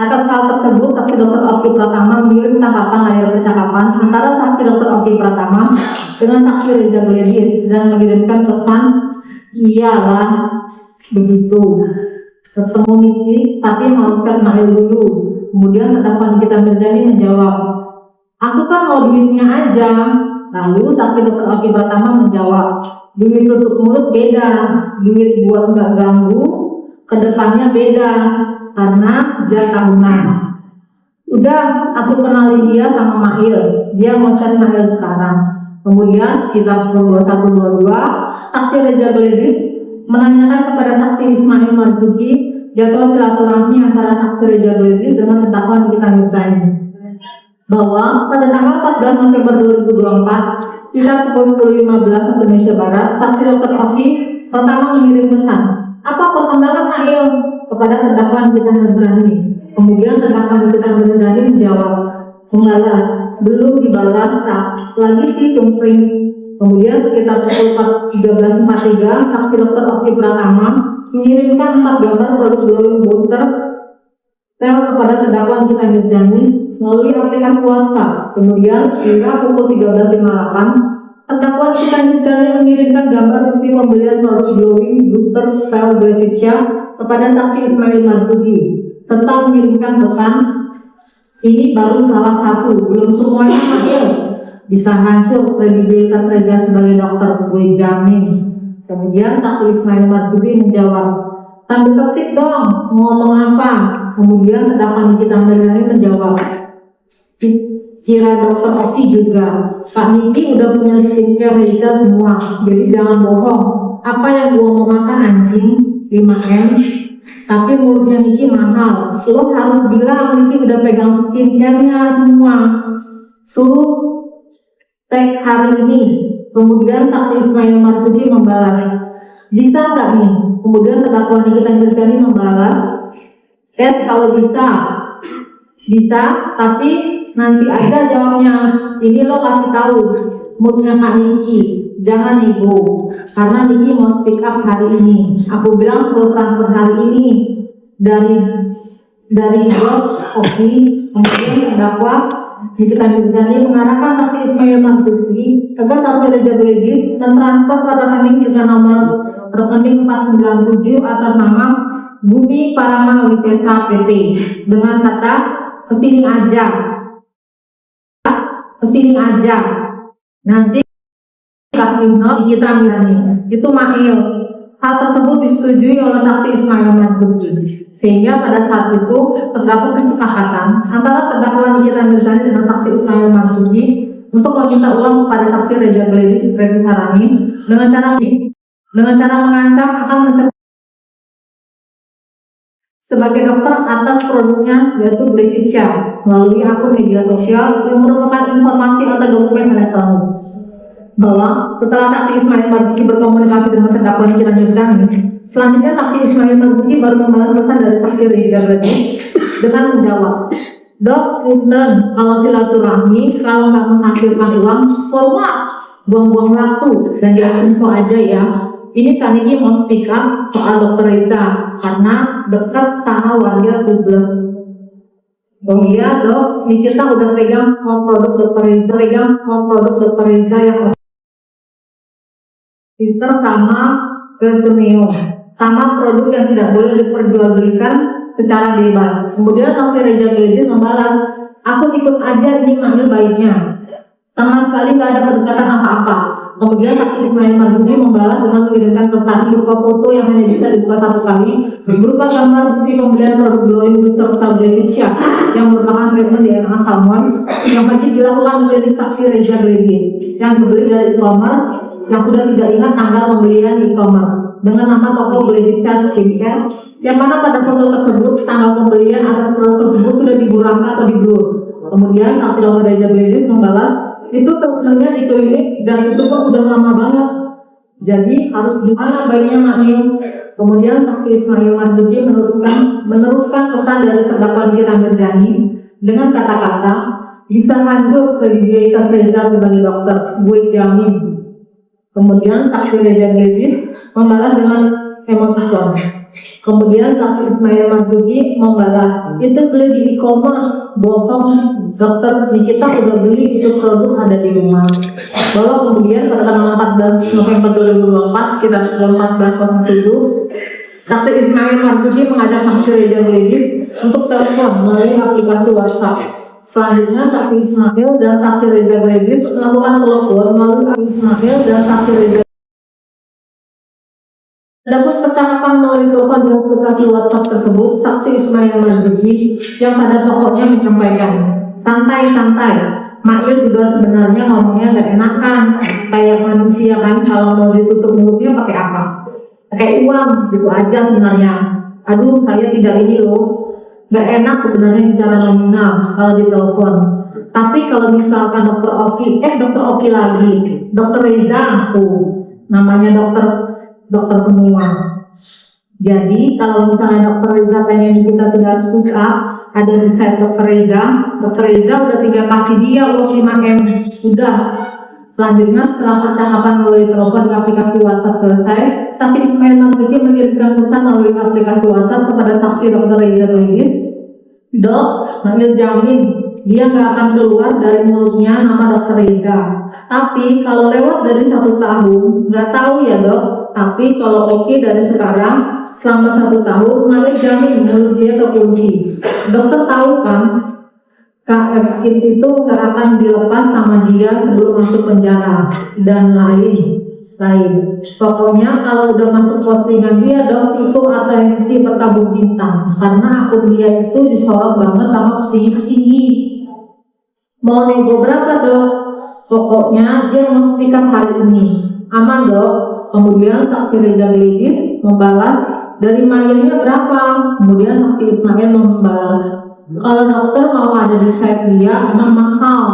Atas hal tersebut, saksi Dr. Oki Pratama mengirim tanggapan layar percakapan antara saksi Dr. Oki Pratama dengan saksi Reza Gledis dan mengirimkan pesan, iyalah begitu. Ketemu Niki, tapi harus kenal dulu. Kemudian terdakwa Nikita Mirzani menjawab, aku kan mau duitnya aja. Lalu saksi Dr. Oki Pratama menjawab, duit tutup mulut beda, duit buat nggak ganggu, kedepannya beda. Karena dia tahunan. Udah, aku kenalin dia sama Mahil. Dia mau cari Mahil sekarang. Kemudian sekitar pukul 21.22, saksi Reza Gledis menanyakan kepada saksi Ismail Marzuki jadwal silaturahmi antara saksi Reza Gledis dengan terdakwa Nikita Mirzani, bahwa pada tanggal 14 November 2024 sekitar pukul 10.15 Indonesia Barat, saksi Dr. Oki pertama mengirim pesan, apa perkembangan Mahil kepada terdakwa Nikita Mirzani. Kemudian terdakwa Nikita Mirzani menjawab, membalas, belum dibalas, lagi sih cungkring. Kemudian sekitar pukul 13.43 saksi Dr. Oki Pratama mengirimkan 4 gambar produk glowing booster sel kepada terdakwa Nikita Mirzani melalui aplikasi WhatsApp. Kemudian sekitar pukul 13.58 terdakwa Nikita Mirzani mengirimkan gambar bukti pembelian produk glowing booster sel Gracicia kepada saksi Ismail Marzuki serta mengirimkan pesan, ini baru salah satu, belum semuanya Mahil. Bisa hancur kredibilitas Reza sebagai dokter, gue jamin. Kemudian saksi Ismail Marzuki menjawab, tanda petik dong, mau ngomong apa? Kemudian terdakwa Nikita Mirzani menjawab, kira dokter Oki juga, Pak Niki udah punya skincare Reza semua, jadi jangan bohong. Apa yang gue mau makan anjing? 5M, tapi mulutnya Niki mahal. Lo harus bilang Niki udah pegang skincare-nya semua. Suruh tag hari ini. Kemudian saksi Ismail Marzuki membalas, bisa nggak nih? Kemudian terdakwa Nikita Mirzani membalas, kalau bisa, tapi nanti aja jawabnya. Ini lo kasih tahu moodnya Kak Niki, jangan Ibu, karena Niki mau speak up hari ini. Aku bilang suruh transfer hari ini dari bos Oki. Kemudian terdakwa Nikita Mirzani mengarahkan saksi Ismail Marzuki agar saksi Reza Gledis dan transfer ke rekening dengan nomor rekening 497 atas nama Bumi Parama Witesa PT dengan kata kesini aja. Nanti kasih Nikita Mirzani itu Mahil. Hal tersebut disetujui oleh saksi Ismail Marzuki, sehingga pada saat itu terdapat kesepakatan antara terdakwa Nikita Mirzani dengan saksi Ismail Marzuki untuk meminta uang kepada saksi Reza Gledis Harani dengan cara mengancam akan mencabut sebagai dokter atas produknya yaitu Gracicia melalui akun media sosial yang merupakan informasi atau dokumen elektronik, bahwa setelah saksi Ismail Marzuki berkomunikasi dengan terdakwa Nikita Mirzani, selanjutnya saksi Ismail Marzuki baru membalas pesan dari saksi Reza Gledis dengan menjawab, Dok, punten, kalau silaturahmi, kalau nggak menghasilkan uang, format, buang-buang waktu, dan info aja ya. Ini Kak Niki mau speak up soal dokter Reza karena dekat sama warga Tublek. Oh iya dok, ini kita udah pegang produk dokter Reza yang filter sama Vertumeo, sama produk yang tidak boleh diperjualbelikan secara bebas. Kemudian saksi Reza Gledis membalas, aku ikut aja ini Mahil baiknya, sama sekali nggak ada pendekatan apa-apa. Kemudian saksi Ismail Marzuki membalas dengan mengirimkan pesan berupa foto yang hanya bisa dibuka satu kali, berupa gambar bukti pembelian produk glowing booster sel Gracicia yang merupakan treatment DNA salmon yang pasti dilakukan oleh saksi Reza Gledis yang dibeli dari e-commerce yang sudah tidak ingat tanggal pembelian e-commerce dengan nama toko Gracicia Skincare, yang mana pada foto tersebut tanggal pembelian atas produk tersebut sudah diburangkan atau di-blur. Kemudian saksi Reza Gledis membalas, itu sebenarnya di klinik dan itu pun udah lama banget, jadi harus gimana baiknya Mahil. Kemudian saksi Ismail Marzuki meneruskan pesan dari terdakwa Nikita Mirzani dengan kata-kata, bisa hancur kredibilitas Reza sebagai dokter, gue jamin. Kemudian saksi Reza Gledis membalas dengan emotikon. Kemudian saksi Ismail Marzuki membalas, itu beli di e-commerce, bohong, dokter Nikita udah beli itu produk ada di rumah. Bahwa kemudian pada tanggal 14 November 2024 sekitar pukul 14.07, saksi Ismail Marzuki mengajak saksi Reza Gledis untuk telepon melalui aplikasi WhatsApp. Selanjutnya saksi Ismail dan saksi Reza Gledis melakukan telepon melalui Ismail dan saksi Reza. Adapun percakapan melalui telepon di aplikasi WhatsApp tersebut, saksi Ismail Marzuki yang pada pokoknya menyampaikan, santai-santai, Mail juga sebenarnya ngomongnya gak enakan, kayak manusia kan, kalau mau ditutup mulutnya pakai apa? Pakai uang, gitu aja sebenarnya. Aduh, saya tidak ini loh, gak enak sebenarnya bicara nominal kalau di telepon. Tapi kalau misalkan dokter Oki lagi, dokter Reza aku, namanya dokter semua. Jadi kalau misalnya dokter Reza pengen kita tidak susah, ada di site dokter Reza udah 3 kaki dia uang 5M, udah. Selanjutnya setelah percakapan melalui telepon di aplikasi WhatsApp selesai, saksi Ismail Marzuki mengirimkan pesan melalui aplikasi WhatsApp kepada saksi dokter Reza Gledis, Dok, Mail jamin dia nggak akan keluar dari mulutnya nama dokter Reza. Tapi kalau lewat dari 1 tahun, nggak tahu ya dok. Tapi kalau oke dari sekarang selama 1 tahun, Mail jamin mulut dia kekunci. Dokter tahu kan, KF Skin itu nggak akan dilepas sama dia sebelum masuk penjara dan lain. Pokoknya kalau udah masuk postingan dia dok, itu atensi bertabur bintang karena akun dia itu disorot banget sama petinggi. Mau nego berapa dok? Pokoknya dia memastikan hari ini aman dok. Kemudian saksi Reza Gledis membalas, dari mailnya berapa? Kemudian saksi Ismail membalas, kalau dokter mau ada di site dia emang mahal,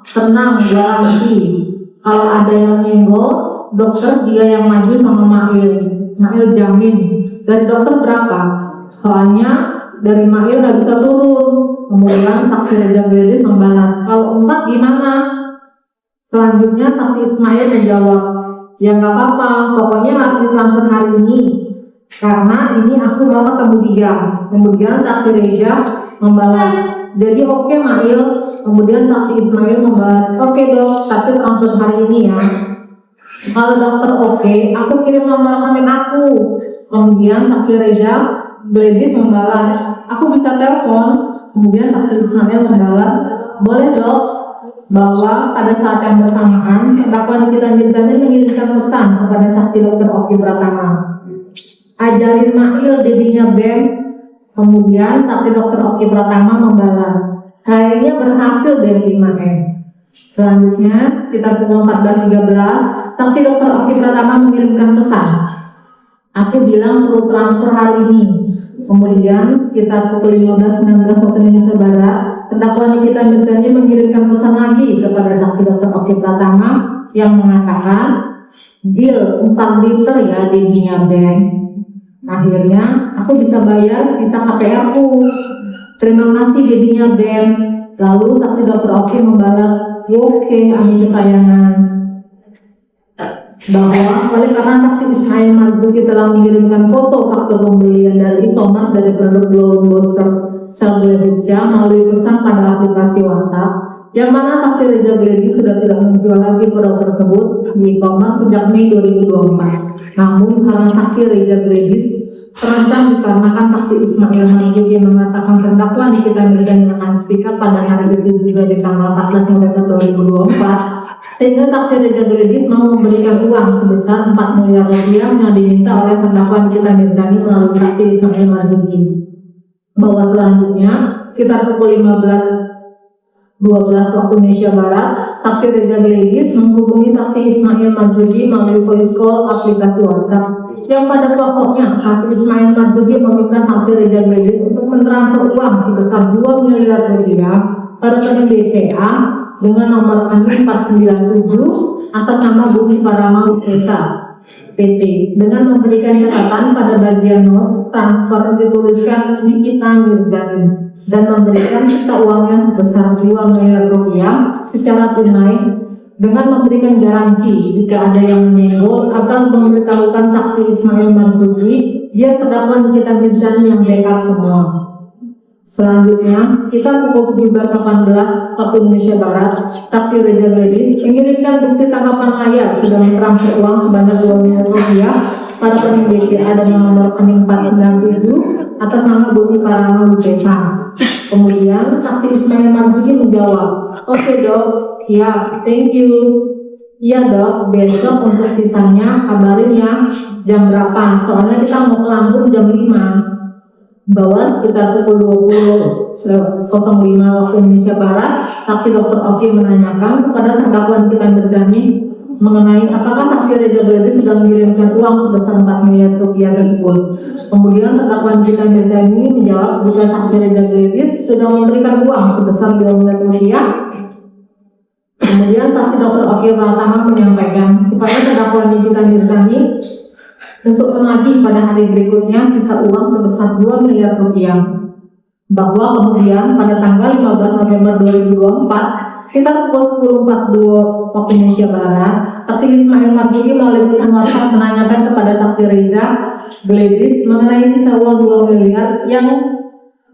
tenang garansi. Kalau ada yang nego, dokter dia yang maju sama Mail jamin. Dari dokter berapa? Soalnya dari Mail gak bisa turun. Kemudian saksi Reza Gledis membalas, kalau enggak gimana? Selanjutnya saksi Ismail menjawab, ya nggak apa-apa, pokoknya harus ditransfer hari ini karena ini aku mau ketemu dia. Kemudian saksi Reza membalas, jadi oke Mail. Kemudian saksi Ismail membalas, oke dok, tapi transfer hari ini ya. Kalau dokter oke, aku kirim nomor rekening aku. Kemudian saksi Reza Gledis membalas, aku bisa telepon. Kemudian saksi Ismail membalas, boleh dok, bahwa pada saat yang bersamaan terdakwa Nikita Mirzani mengirimkan pesan kepada saksi dokter Oki Pratama, ajarin Mail jadinya BEM. Kemudian saksi dokter Oki Pratama membalas, kayaknya berhasil deh 5M. Selanjutnya sekitar pukul 14.13 saksi dokter Oki Pratama mengirimkan pesan, aku bilang perlu transfer hari ini. Kemudian sekitar pukul 15.19 waktu Indonesia Barat, terdakwa Nikita Mirzani mengirimkan pesan lagi kepada saksi dokter Oki Pratama yang mengatakan, deal 4 liter ya dedinya bank. Akhirnya aku bisa bayar sisa KPR aku. Terima kasih dedinya bank. Lalu saksi dokter Oki membalas, oke amin kesayangan. Bahwa oleh karena saksi Ismail Marzuki telah mengirimkan foto faktur pembelian dari e-commerce dari produk Glow Booster Cell Gledisya melalui pesan pada aplikasi WhatsApp, yang mana saksi Reza Gledis sudah tidak menjual lagi produk tersebut di e-commerce sejak Mei 2024. Namun karena saksi Reza Gledis terancam dikarenakan saksi Ismail Marzuki mengatakan terdakwa Nikita Mirzani akan speak pada hari itu juga di tanggal 14 November 2024, sehingga saksi Reza Gledis mau memberikan uang sebesar 4 miliar rupiah yang diminta oleh terdakwa Nikita Mirzani melalui saksi Ismail Marzuki. Bahwa selanjutnya sekitar pukul 15.12 waktu Indonesia Barat, saksi Reza Gledis menghubungi saksi Ismail Marzuki melalui voice call aplikasi WhatsApp, yang pada pokoknya saksi Ismail Marzuki meminta saksi Reza Gledis untuk mentransfer uang sebesar 2 miliar rupiah ke rekening BCA dengan nomor rekening 497 atas nama Bumi Paramount PT, dengan memberikan catatan pada bagian not transfer dituliskan Nikita Mirzani dan memberikan sisa uangnya sebesar 2 miliar rupiah secara tunai dengan memberikan garansi jika ada yang menyenggol akan memberitahukan saksi Ismail Marzuki dia terdakwa Nikita Mirzani yang backup semua. Selanjutnya, kita pukul 17.18 waktu Indonesia Barat, saksi Reza Gladys mengirimkan bukti tangkapan ayah sudah mentransfer uang sebanyak 2 miliar rupiah pada rekening BCA dan nomor rekening 497 atas nama Budi Karama Wiceta. Kemudian, saksi Ismail Marzuki menjawab, "Oke dok, ya, thank you. Iya dok, besok untuk sisanya kabarin ya jam berapa, soalnya kita mau ke Lampung jam 5. Bahwa sekitar pukul 20.05 waktu Indonesia Barat, saksi Dr. Ovi menanyakan kepada terdakwa Nikita Mirzani mengenai apakah saksi Reza Gladys sudah mengirimkan uang sebesar 4 miliar rupiah tersebut. Kemudian terdakwa Nikita Mirzani menjawab jika saksi Reza Gladys sudah memberikan uang sebesar 2 miliar rupiah. Kemudian saksi Dr. Ovi Pratama menyampaikan kepada terdakwa Nikita Mirzani untuk menagih pada hari berikutnya sisa uang sebesar 2 miliar rupiah. Bahwa kemudian pada tanggal 15 November 2024, sekitar pukul 10.42 waktu Indonesia Barat, saksi Ismail Marzuki melalui pesan WhatsApp menanyakan kepada saksi Reza Gladys mengenai sisa uang 2 miliar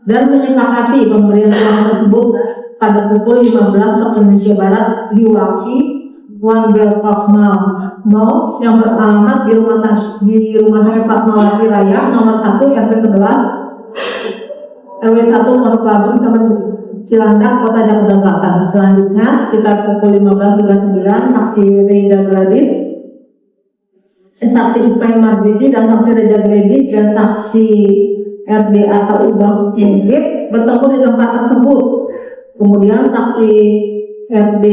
dan menyepakati pemberian uang tersebut pada pukul 15 waktu Indonesia Barat di Waki One Bell Park Mall yang beralamat di rumah sakit Fatmawati Raya nomor 1 RT 11 RW 1 Pondok Labu Taman Cilandak Kota Jakarta Selatan. Selanjutnya sekitar pukul 15.39 saksi Reza Gladys, saksi Ismail Marzuki dan saksi Reza Gladys dan saksi RD atau Ubang Mungkit bertemu di tempat tersebut. Kemudian saksi RD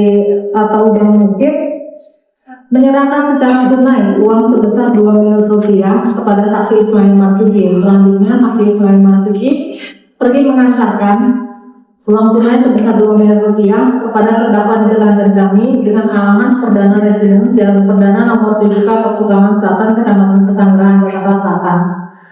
atau Ubang Mungkit menyerahkan secara tunai uang sebesar 2 miliar rupiah kepada saksi Ismail Marzuki. Selanjutnya saksi Ismail Marzuki pergi mengantarkan uang tunai sebesar 2 miliar rupiah kepada terdakwa Nikita Mirzani dengan alamat Perdana Residen Jalan Perdana nomor 7 Petukangan Selatan Kecamatan Pesanggerahan Jakarta Selatan.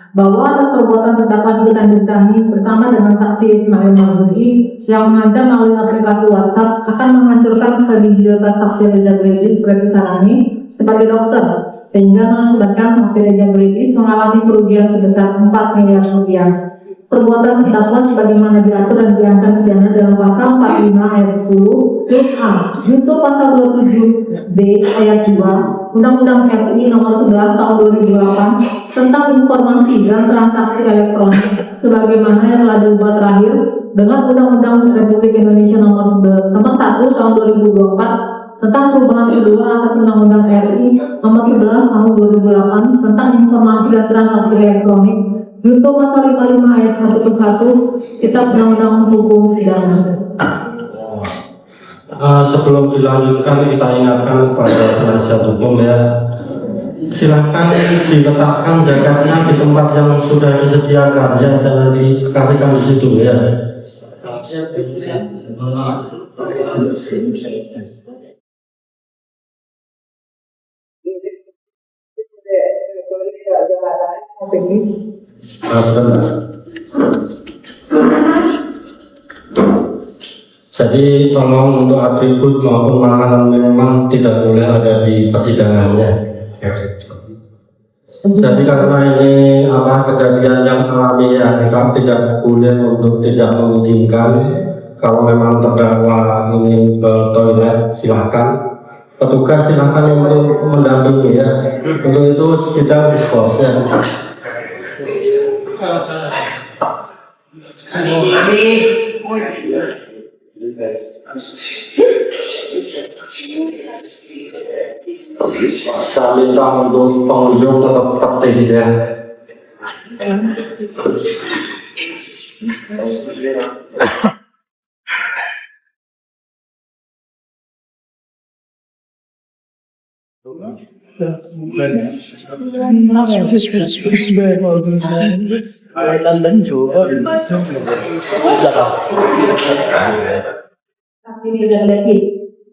Bahwa atas perbuatan terdakwa Nikita Mirzani bersama dengan saksi Ismail Marzuki yang mengancam melalui aplikasi WhatsApp akan menghancurkan kredibilitas saksi Reza Gladys Presisarani sebagai dokter sehingga mengakibatkan saksi Reza Gladys mengalami kerugian sebesar 4 miliar rupiah. Perbuatan terdakwa sebagaimana diatur dan diancam pidana dalam pasal 45 ayat 10 huruf A junto pasal 27B ayat 2 Undang-Undang RI nomor 11 tahun 2008 tentang informasi dan transaksi elektronik sebagaimana yang telah diubah terakhir dengan Undang-Undang Republik Indonesia nomor 1 tahun 2024 tentang perubahan kedua atas Undang-Undang RI nomor 11 tahun 2008 tentang informasi dan transaksi elektronik junto pasal 55 ayat 1 Kitab Undang-Undang Hukum Pidana. Sebelum dilanjutkan kita ingatkan kepada penasihat hukum ya, silahkan diletakkan jaketnya di tempat yang sudah disediakan ya, jangan dikasihkan di situ ya. Jadi tolong untuk atribut maupun makanan memang tidak boleh ada di persidangannya. Jadi karena ini kejadian yang alamiah, tidak boleh untuk tidak mengizinkan. Kalau memang terdakwa ingin ke toilet silakan. Petugas silakan untuk mendampingi ya. Untuk itu sidang diskors ya. Saya minta untuk pengunjung tetap tertib ya.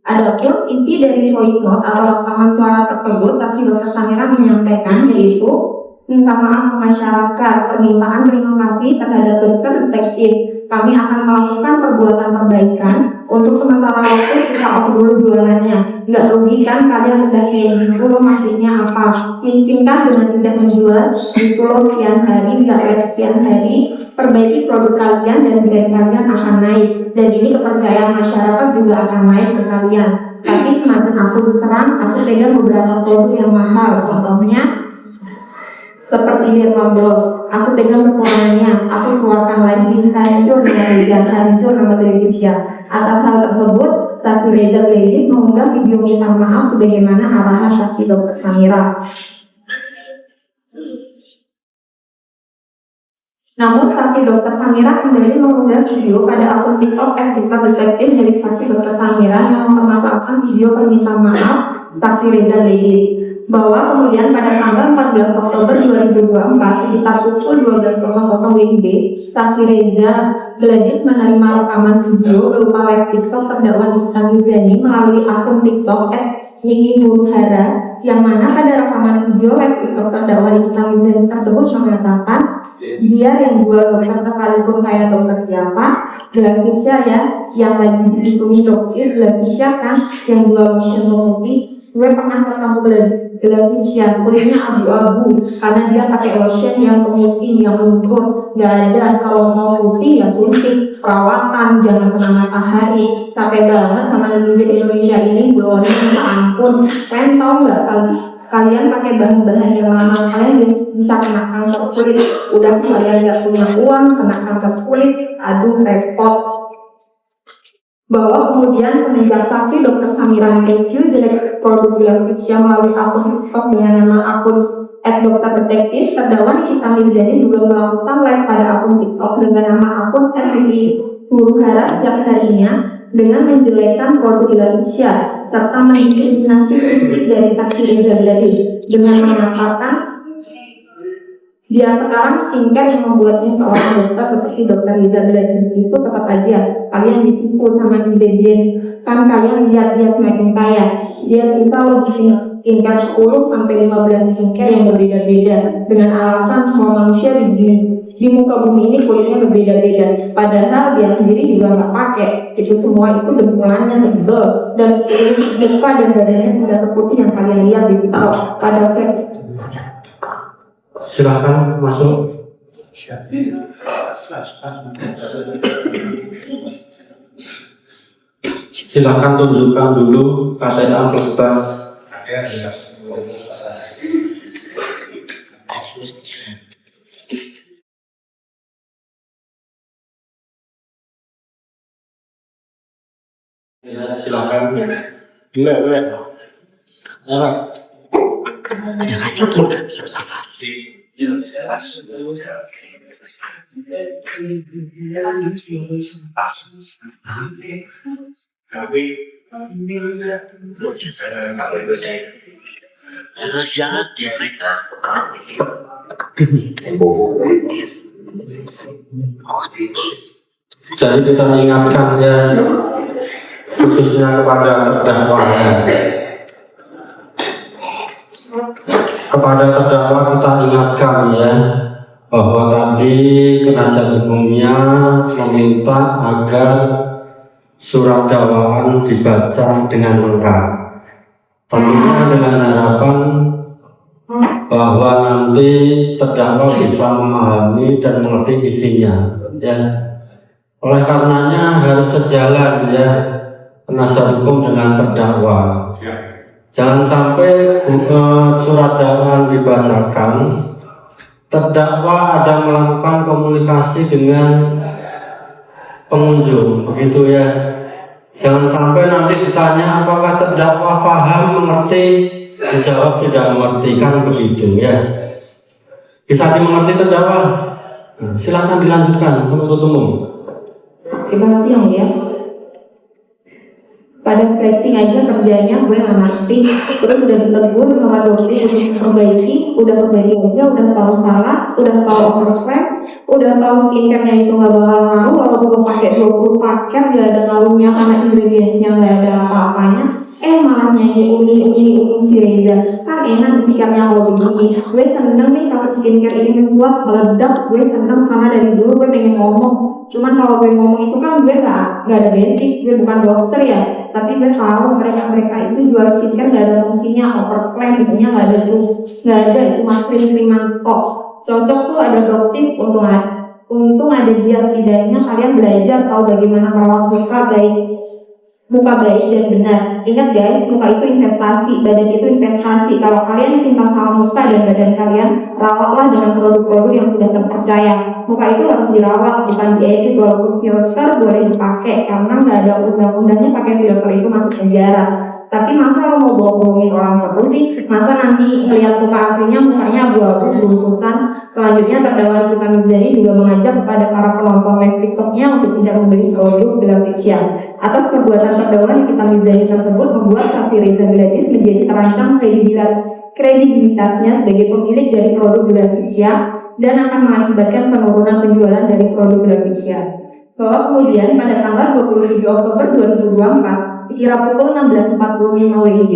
Adapun inti dari voice note atau rekaman suara tersebut, saksi Dr. Samira menyampaikan yaitu minta maaf masyarakat, permintaan terima kasih terhadap dokter detektif. Kami akan melakukan perbuatan perbaikan untuk sementara waktu kita off dulu jualannya. Nggak rugi kan kalian udah kayak gitu, lo maksudnya apa? Miskinkan dengan tidak menjual gitu lo sekian hari, nggak sekian hari, perbaiki produk kalian dan brand kalian akan naik. Dan ini kepercayaan masyarakat juga akan naik ke kalian. Tapi semakin aku diserang, aku pegang beberapa produk yang mahal. Contohnya seperti Dermagloss, aku pegang kekurangannya, aku keluarkan lagi hancur nama Televisia. Atas hal tersebut, saksi Reza Ladies mengunggah video minta maaf sebagaimana arahan saksi Dr. Samira. Namun saksi Dr. Samira kembali mengunggah video pada akun TikTok Detektif dari saksi Dr. Samira yang mempermasalahkan video permintaan maaf saksi Reza Ladies, bahwa kemudian pada tanggal 14 Oktober 2024 sekitar pukul 12.00 WIB, saksi Reza Gladys menerima rekaman video berupa live TikTok terdakwa Nikita Mirzani melalui akun TikTok @nyingi_hara, yang mana pada rekaman video live TikTok terdakwa Nikita Mirzani tersebut mengatakan dia yang jual dokter sekalipun kayak dokter siapa, Gladysya ya, yang lagi dihitungin dokter Gladysya kan, yang jual lotion putih. Gue pernah ketemu Gladysya, kulitnya abu-abu karena dia pakai lotion yang pemutih, yang luntur. Gak ada, kalau mau putih ya suntik, perawatan, jangan kena matahari. Capek banget sama negeri Indonesia ini, belum minta ampun. Kalian tau gak kalian pakai bahan-bahan yang lama, kalian bisa kena kanker kulit. Udah kalian gak punya uang, kena kanker kulit, aduh repot. Bahwa kemudian semenjak saksi Dr. Samira mereview jelek produk Gladysya melalui akun TikTok dengan nama akun @dokterdetektif, terdakwa Nikita Mirzani juga melakukan live pada akun TikTok dengan nama akun @nyingi_hara setiap harinya dengan menjelekkan produk Gladysya serta mendiskriminasi kritik dari saksi Reza Gladys dengan mengatakan dia sekarang skincare yang membuatnya seorang dokter seperti Dr. Reza Gladys itu tetap aja kalian ditipu sama kejadian. Kan kalian lihat-lihat makin kaya, dia bisa lo bikin skincare 10 sampai 15 skincare yang berbeda-beda dengan alasan semua manusia di muka bumi ini kulitnya berbeda-beda, padahal dia sendiri juga nggak pakai. Itu semua itu dempulannya tebel dan muka dan badannya tidak seputih yang kalian lihat di TikTok pada flash. Silakan masuk. Silakan tunjukkan dulu KTA plus bas. Silakan. Jadi kita ingatkan ya, khususnya kepada terdakwa. Kepada terdakwa kita ingatkan ya, bahwa tadi penasihat hukumnya meminta agar surat dakwaan dibaca dengan lengkap. Tentunya dengan harapan bahwa nanti terdakwa bisa memahami dan mengerti isinya. Ya. Oleh karenanya harus sejalan ya penasihat hukum dengan terdakwa. Jangan sampai surat dakwaan dibacakan, terdakwa ada melakukan komunikasi dengan pengunjung, begitu ya. Jangan sampai nanti ditanya apakah terdakwa paham, mengerti, dijawab tidak mengerti, kan begitu ya. Bisa dimengerti terdakwa? Nah, silakan dilanjutkan penuntut umum. Terima kasih yang mulia. Pada flexing aja kerjanya gue nggak ngerti, terus udah ditegur sama dokter untuk perbaiki, udah perbaiki aja, udah tahu salah, udah tahu overflame, udah tahu skincare-nya itu nggak bakal ngaruh, walaupun lo pakai 20 paket nggak ada ngaruhnya karena ingredients-nya nggak ada apa-apanya. malah nyanyi uni si Reza. Kan enak sikapnya kalau begini. Gue seneng nih kalau skincare ini membuat meledak. Gue seneng karena dari dulu gue pengen ngomong. Cuman kalau gue ngomong itu kan gue nggak ada basic. Gue bukan dokter ya. Tapi gue tahu mereka itu jual skincare nggak ada fungsinya. Overclaim isinya nggak ada cuma krim kok. Cocok tuh ada doktif untung ada dia, setidaknya kalian belajar tahu bagaimana merawat muka baik dan benar. Ingat guys, muka itu investasi, badan itu investasi. Kalau kalian cinta sama muka dan badan kalian, rawatlah dengan produk-produk yang sudah terpercaya. Muka itu harus dirawat, bukan diedit. Walaupun filter boleh dipakai, karena nggak ada undang-undangnya pakai filter itu masuk penjara. Tapi masa lo mau bohongin orang terus sih? Masa nanti lihat muka aslinya mukanya abu-abu bungkusan? Selanjutnya terdakwa Nikita Mirzani juga mengajak kepada para penonton live TikToknya untuk tidak membeli produk Glavisia. Atas perbuatan terdakwa Nikita Mirzani tersebut membuat saksi Reza Gladys menjadi terancam kredibilitasnya sebagai pemilik dari produk Glavisia dan akan mengakibatkan penurunan penjualan dari produk Glavisia. Bahwa kemudian pada tanggal 27 Oktober 2024 dikira pukul 16.45 WIB,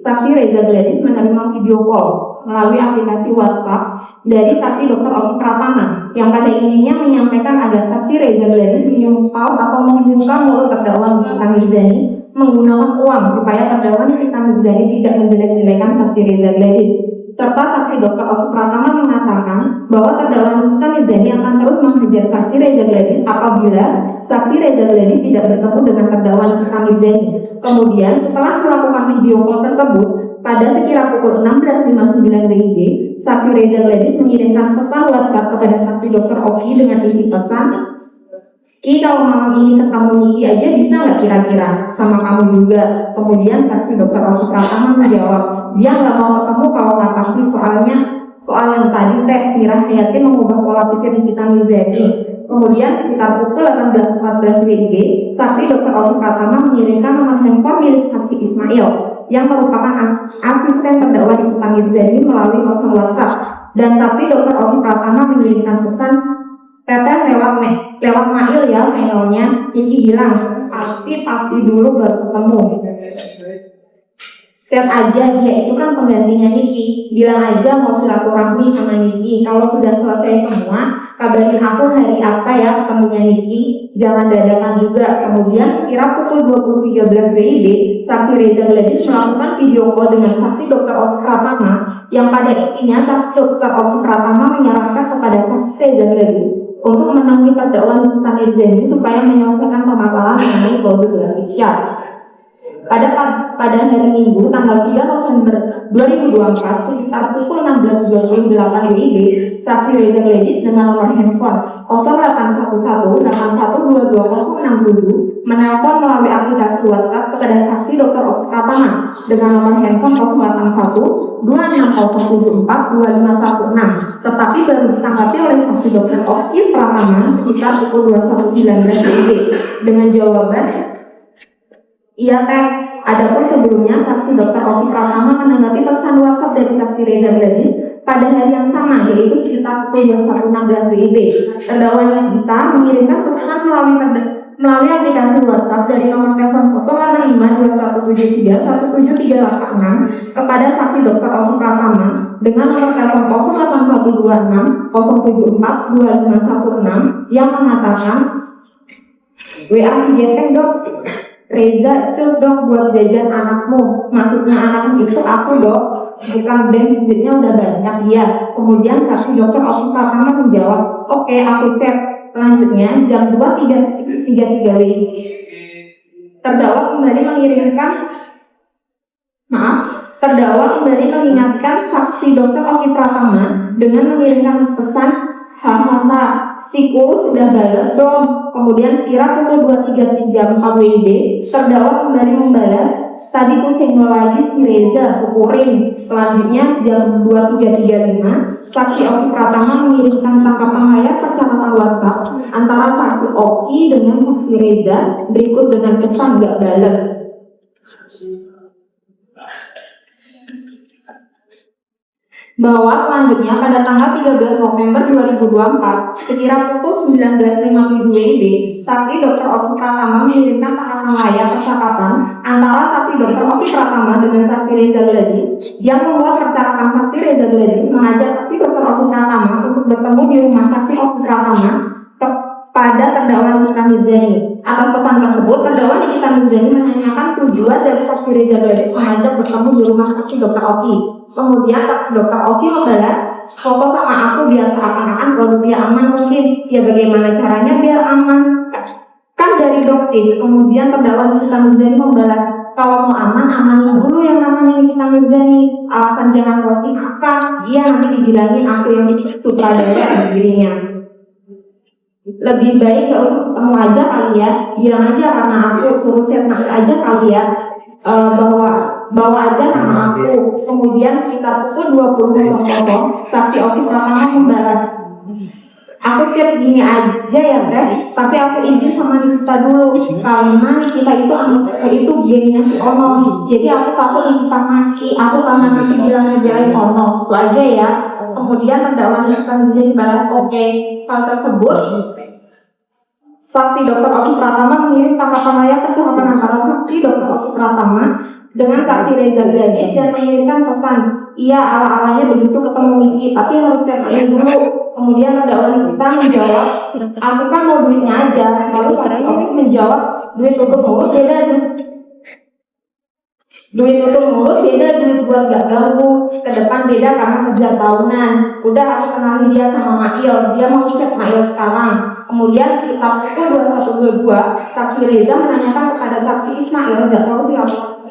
saksi Reza Gladys menerima video call melalui aplikasi WhatsApp dari saksi Dr. Oki Pratama yang pada intinya menyampaikan agar saksi Reza Gladys menyumpah atau membuka mulut terdakwa Nikita Mirzani menggunakan uang supaya terdakwa Nikita Mirzani tidak menjelek-jelekan saksi Reza Gladys. Serta saksi Dr. Oki Pratama mengatakan bahwa terdakwa Nikita Mirzani akan terus menghajar saksi Reza Gladys apabila saksi Reza Gladys tidak bertemu dengan terdakwa Nikita Mirzani. Kemudian setelah melakukan video call tersebut, pada sekira pukul 16.59 WIB, saksi Reza Gladys mengirimkan pesan WhatsApp kepada saksi Dr. Oki dengan isi pesan, "Ki, kalau malam ini ketemu Niki aja bisa nggak kira-kira? Sama kamu juga." Kemudian saksi Dr. Oki Pratama menjawab, "Dia nggak mau ketemu kalau nggak pasti soal yang tadi teh Mira Hayati mengubah pola pikir Nikita Mirzani." Kemudian sekitar pukul 18.14 WIB, saksi Dr. Oki Pratama mengirimkan nomor handphone milik saksi Ismail yang merupakan asisten terdakwa Nikita Mirzani melalui telepon WhatsApp, dan saksi Dr. Oki Pratama mengirimkan pesan, "Teteh lewat mail ya mailnya." Isi bilang, pasti dulu baru ketemu. Chat aja, dia itu kan penggantinya Niki. Bilang aja mau silaturahmi sama Niki. Kalau sudah selesai semua, kabarin aku hari apa ya ketemunya Niki. Jangan dadakan juga. Kemudian sekira pukul 20.13 WIB, saksi Reza Gladys melakukan video call dengan saksi Dr. Oki Pratama yang pada intinya saksi Dr. Oki Pratama menyarankan kepada saksi Reza Gladys untuk menemui terdakwa Nikita Mirzani supaya menyelesaikan permasalahan mengenai produk Glavisia. Pada hari Minggu tanggal 3 November 2024 sekitar pukul 16.28 WIB, saksi Reza Gladys dengan nomor handphone 081181220067 menelpon melalui aplikasi WhatsApp kepada saksi Dr. Oki Pratama dengan nomor handphone 081260742516, tetapi baru ditanggapi oleh saksi Dr. Oki Pratama sekitar pukul 21.19 WIB dengan jawaban, "Iya teh." Adapun sebelumnya saksi Dr. Oki Pratama menanggapi pesan WhatsApp dari saksi Reza Gladys pada hari yang sama, yaitu sekitar pukul 21.16 WIB. Terdakwa Nikita mengirimkan pesan melalui aplikasi WhatsApp dari nomor telepon 085217317386 kepada saksi Dr. Oki Pratama dengan nomor telepon 081260742516 yang mengatakan, "WA si Jeteng dok, Reza cus dok buat jajan anakmu." Maksudnya anakmu itu aku dok, bukan bench, duitnya udah banyak ya. Kemudian saksi Dr. Oki Pratama menjawab, "Oke, aku cek." Selanjutnya jam 2.33 WIB, terdakwa kembali mengingatkan saksi Dr. Oki Pratama dengan mengirimkan pesan, "Hahaha, si kurus udah balas dong." Kemudian sekira pukul 23.34 WIB, terdakwa kembali membalas, "Tadi pusing lagi si Reza, syukurin." Selanjutnya jam 23.35, saksi Oki Pratama mengirimkan tangkapan layar percakapan WhatsApp antara saksi Oki dengan saksi Reza berikut dengan pesan "gak balas." bahwa selanjutnya pada tanggal 13 November 2024 sekira pukul 19.52 WIB, saksi Dr. Oki Pratama mengirimkan tahanan layar percakapan antara saksi Dr. Oki Pratama dengan saksi Reza Gladys yang membuat percakapan saksi Reza Gladys mengajak saksi Dr. Oki Pratama untuk bertemu di rumah saksi Oki Pratama pada terdakwa Nikita Mirzani. Atas pesan tersebut, terdakwa Nikita Mirzani menanyakan tujuan dari saksi Reza Gladys mengajak bertemu di rumah saksi Dr. Oki. Kemudian saksi Dr. Oki membalas, foto sama aku biar seakan-akan produk dia aman mungkin. Ya bagaimana caranya biar aman? Kan dari dokter. Kemudian terdakwa Nikita Mirzani membalas, kalau mau aman, amanin dulu yang namanya Nikita Mirzani. Alasan jangan posting apa? Dia nanti dibilangin aku yang sutradara dirinya. Lebih baik gak usah ketemu aja kali ya, bilang aja karena aku suruh chat aja kali ya, bawa aja nama aku. Kemudian sekitar pukul 20.00 saksi Oki Pratama membalas, aku chat gini aja ya guys, tapi aku izin sama Nikita dulu karena Nikita itu gengnya si Ono, jadi aku takut Nikita maki, aku karena masih bilang ngejain Ono, itu aja ya. Kemudian terdakwa Nikita Mirzani balas, oke. Hal tersebut, saksi Dr. Oki Pratama mengirim tangkapan layar percakapan antara saksi Dr. Oki Pratama dengan saksi Reza Gladys dan mengirimkan pesan, iya ala-alanya begitu ketemu Niki, tapi harus cek dulu. Kemudian terdakwa Nikita menjawab, aku kan mau duitnya aja. Lalu saksi Oki menjawab, duit untuk mulut beda duit buat gak ganggu, ke depan beda karena kejar tahunan. Udah aku kenalin dia sama Mail, dia mau cek Mail sekarang. Kemudian sekitar pukul 21.22 saksi Reza menanyakan kepada saksi Ismail, gak tahu siapa,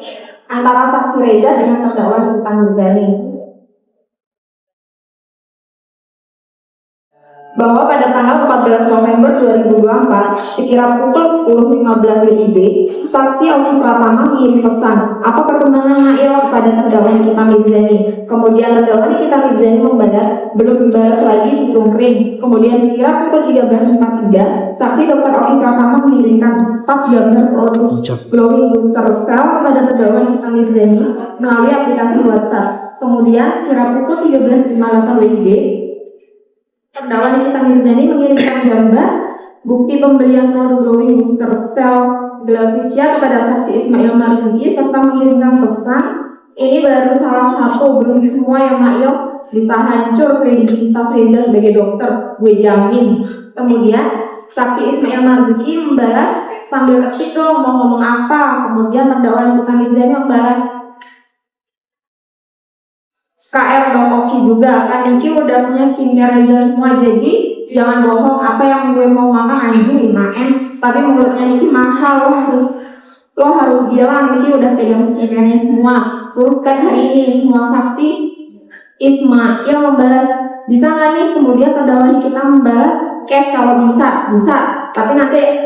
antara saksi Reza dengan terdakwa Nikita Mirzani, bahwa pada tanggal 14 November 2024 sekira pukul 10.15 WIB, saksi Oki Pratama mengirim pesan, apa perkembangan Mail pada terdakwa Nikita Mirzani. Kemudian terdakwa Nikita Mirzani membalas, belum dibalas lagi situng kering. Kemudian sekira pukul 13.43 saksi Dr. Oki Pratama mengirimkan 4 gambar produk glowing booster cell kepada terdakwa Nikita Mirzani melalui aplikasi WhatsApp. Kemudian sekira pukul 13.58 WIB, terdakwa Nikita Mirzani mengirimkan gambar bukti pembelian produk glowing booster cell Glavisia kepada saksi Ismail Marzuki serta mengirimkan pesan, ini baru salah satu, belum semua yang Mail bisa hancur kredibilitas Reza sebagai dokter, gue jamin. Kemudian saksi Ismail Marzuki membalas sambil ketik dong mau ngomong apa. Kemudian terdakwa Nikita Mirzani membalas, KR dong Oki juga, kan Niki udah punya skincare Reza semua, jadi jangan bohong, apa yang gue mau makan anjing 5M, tapi mulutnya Niki mahal, lo harus bilang Niki udah pegang skincare-nya semua. Suruh kan hari ini semua saksi. Ismail membalas, bisa nggak nih? Kemudian terdakwa Nikita membalas, cash kalau bisa, tapi nanti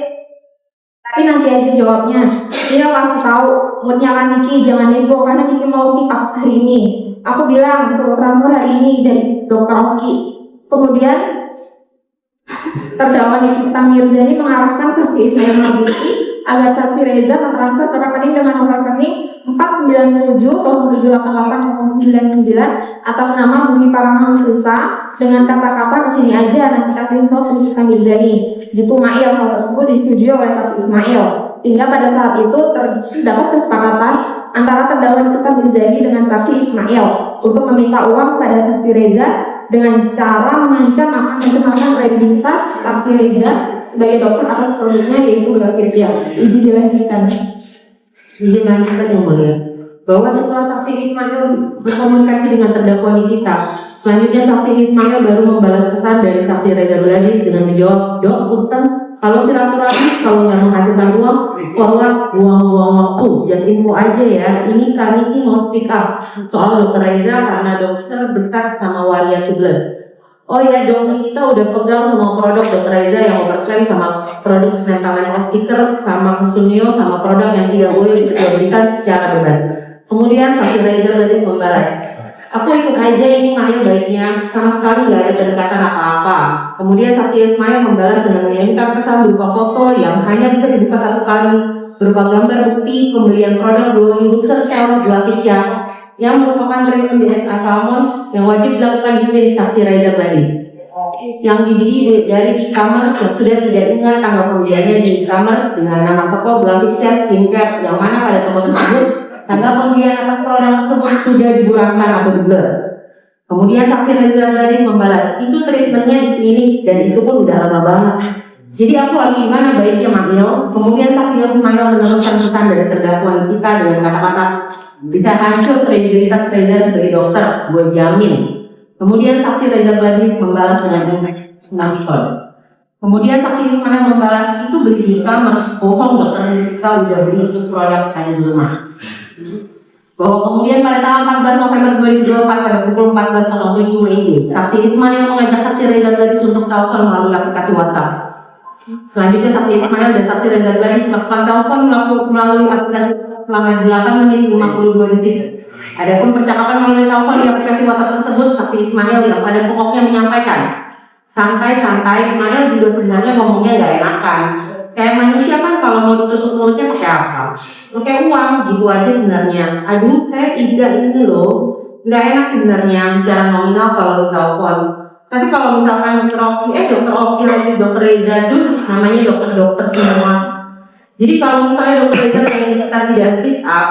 aja jawabnya. Dia kasih tahu moodnya kan Niki, jangan nego karena Niki mau skip hari ini. Aku bilang suruh transfer hari ini dari Dr. Oki. Kemudian terdakwa Nikita Mirzani mengarahkan saksi Ismail Marzuki agar saksi Reza mentransfer ke rekening dengan nomor rekening 497078899 atas nama Bumi Parama Sisa dengan kata-kata kesini aja nanti kasih info Nikita Mirzani. Gitu Mail, hal tersebut disetujui oleh saksi Ismail. Hingga pada saat itu terdapat kesepakatan antara terdakwa Nikita Mirzani dengan saksi Ismail untuk meminta uang kepada saksi Reza dengan cara mengancam akan mencemarkan kredibilitas saksi Reza sebagai dokter atas produknya yaitu Glavisia. Izin dilanjutkan yang mulia, bahwa setelah saksi Ismail berkomunikasi dengan terdakwa Nikita, selanjutnya saksi Ismail baru membalas pesan dari saksi Reza Gladys dengan menjawab, dok punten, kalau silaturahmi, kalau nggak menghasilkan uang, forward buang-buang waktu, just info aja ya. Ini kali ini mau speak up soal dokter Reza karena dokter dekat sama Waria Suglen. Oh ya dong, kita udah pegang semua produk dokter Reza yang overclaim sama produk mental health sticker sama Kesunio sama produk yang tidak boleh dijualbelikan secara bebas. Kemudian saksi Reza tadi membalas, aku ikut aja ini Mail baiknya, sama sekali gak ada kedekatan apa-apa. Kemudian saksi Ismail membalas dengan mengirimkan pesan berupa foto yang hanya bisa dibuka satu kali, berupa gambar bukti pembelian produk glowing booster cell Glavisia yang merupakan treatment diet alfamon yang wajib dilakukan di sini saksi Reza Gladys. Yang dibeli dari e-commerce yang sudah tidak ingat tanggal pembeliannya di e-commerce dengan nama toko Blavisya Skincare, yang mana pada toko tersebut tanggal pembelian atas produk tersebut sudah dikurangkan atau di-blur. Kemudian saksi Reza Gladys membalas, itu treatmentnya di klinik dan itu pun udah lama banget. Jadi aku lagi gimana baiknya Makmil? Kemudian saksi Ismail meneruskan pesan dari terdakwa kita dengan kata-kata, bisa hancur kredibilitas Reza sebagai dokter, gue jamin. Kemudian saksi Reza Gladys membalas dengan mengakibat. Kemudian saksi Ismail membalas, itu beli di e-commerce, bohong dokter kita udah beli untuk produk hanya di rumah. Bahwa kemudian pada tanggal 14 November 2024 pada pukul 14.07 WIB, saksi Ismail mengajak saksi Reza Gladys untuk telepon melalui aplikasi WhatsApp. Selanjutnya saksi Ismail dan saksi Reza Gladys melakukan telepon melalui aplikasi selama 8 menit 52 detik. Adapun percakapan melalui telepon di aplikasi WhatsApp tersebut, saksi Ismail yang pada pokoknya menyampaikan santai-santai. Ismail juga sebenarnya ngomongnya gak enakan. Kayak manusia kan kalau mau ditutup mulutnya pakai apa? Pakai uang, gitu aja sebenarnya. Aduh, saya tidak ini loh. Gak enak sebenarnya bicara nominal kalau di telepon. Tapi kalau misalkan dokter Oki lagi dokter Reza, namanya dokter-dokter semua. Jadi kalau misalnya dokter Reza pengen kita tidak pick up,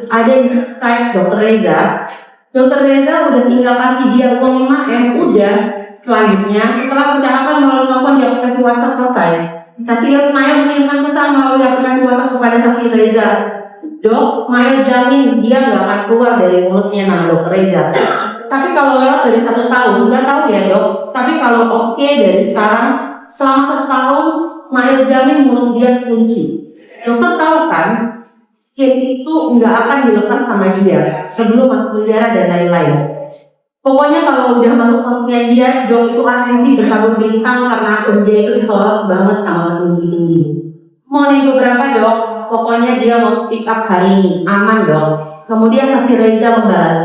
ada yang type dokter Reza udah tinggal kasih dia uang 5M, udah. Selanjutnya, setelah percakapan melalui telepon di aplikasi WhatsApp selesai, saksi Maya mengirimkan pesan melalui aplikasi WhatsApp kepada saksi Reza. Dok, Maya jamin dia nggak akan keluar dari mulutnya nama dokter Reza. Tapi kalau lewat dari 1 tahun, nggak tahu ya dok. Tapi kalau oke dari sekarang, selama 1 tahun, Maya jamin mulut dia kunci. Dokter tahu kan, skin itu nggak akan dilepas sama dia sebelum masuk penjara dan lain-lain. Pokoknya kalau udah masuk kontennya dia, dok itu atensi berkabut bintang karena akun dia itu disorot banget sama tinggi-tinggi. Mau nego berapa dok? Pokoknya dia mau speak up hari ini, aman dok. Kemudian saksi Reza membalas,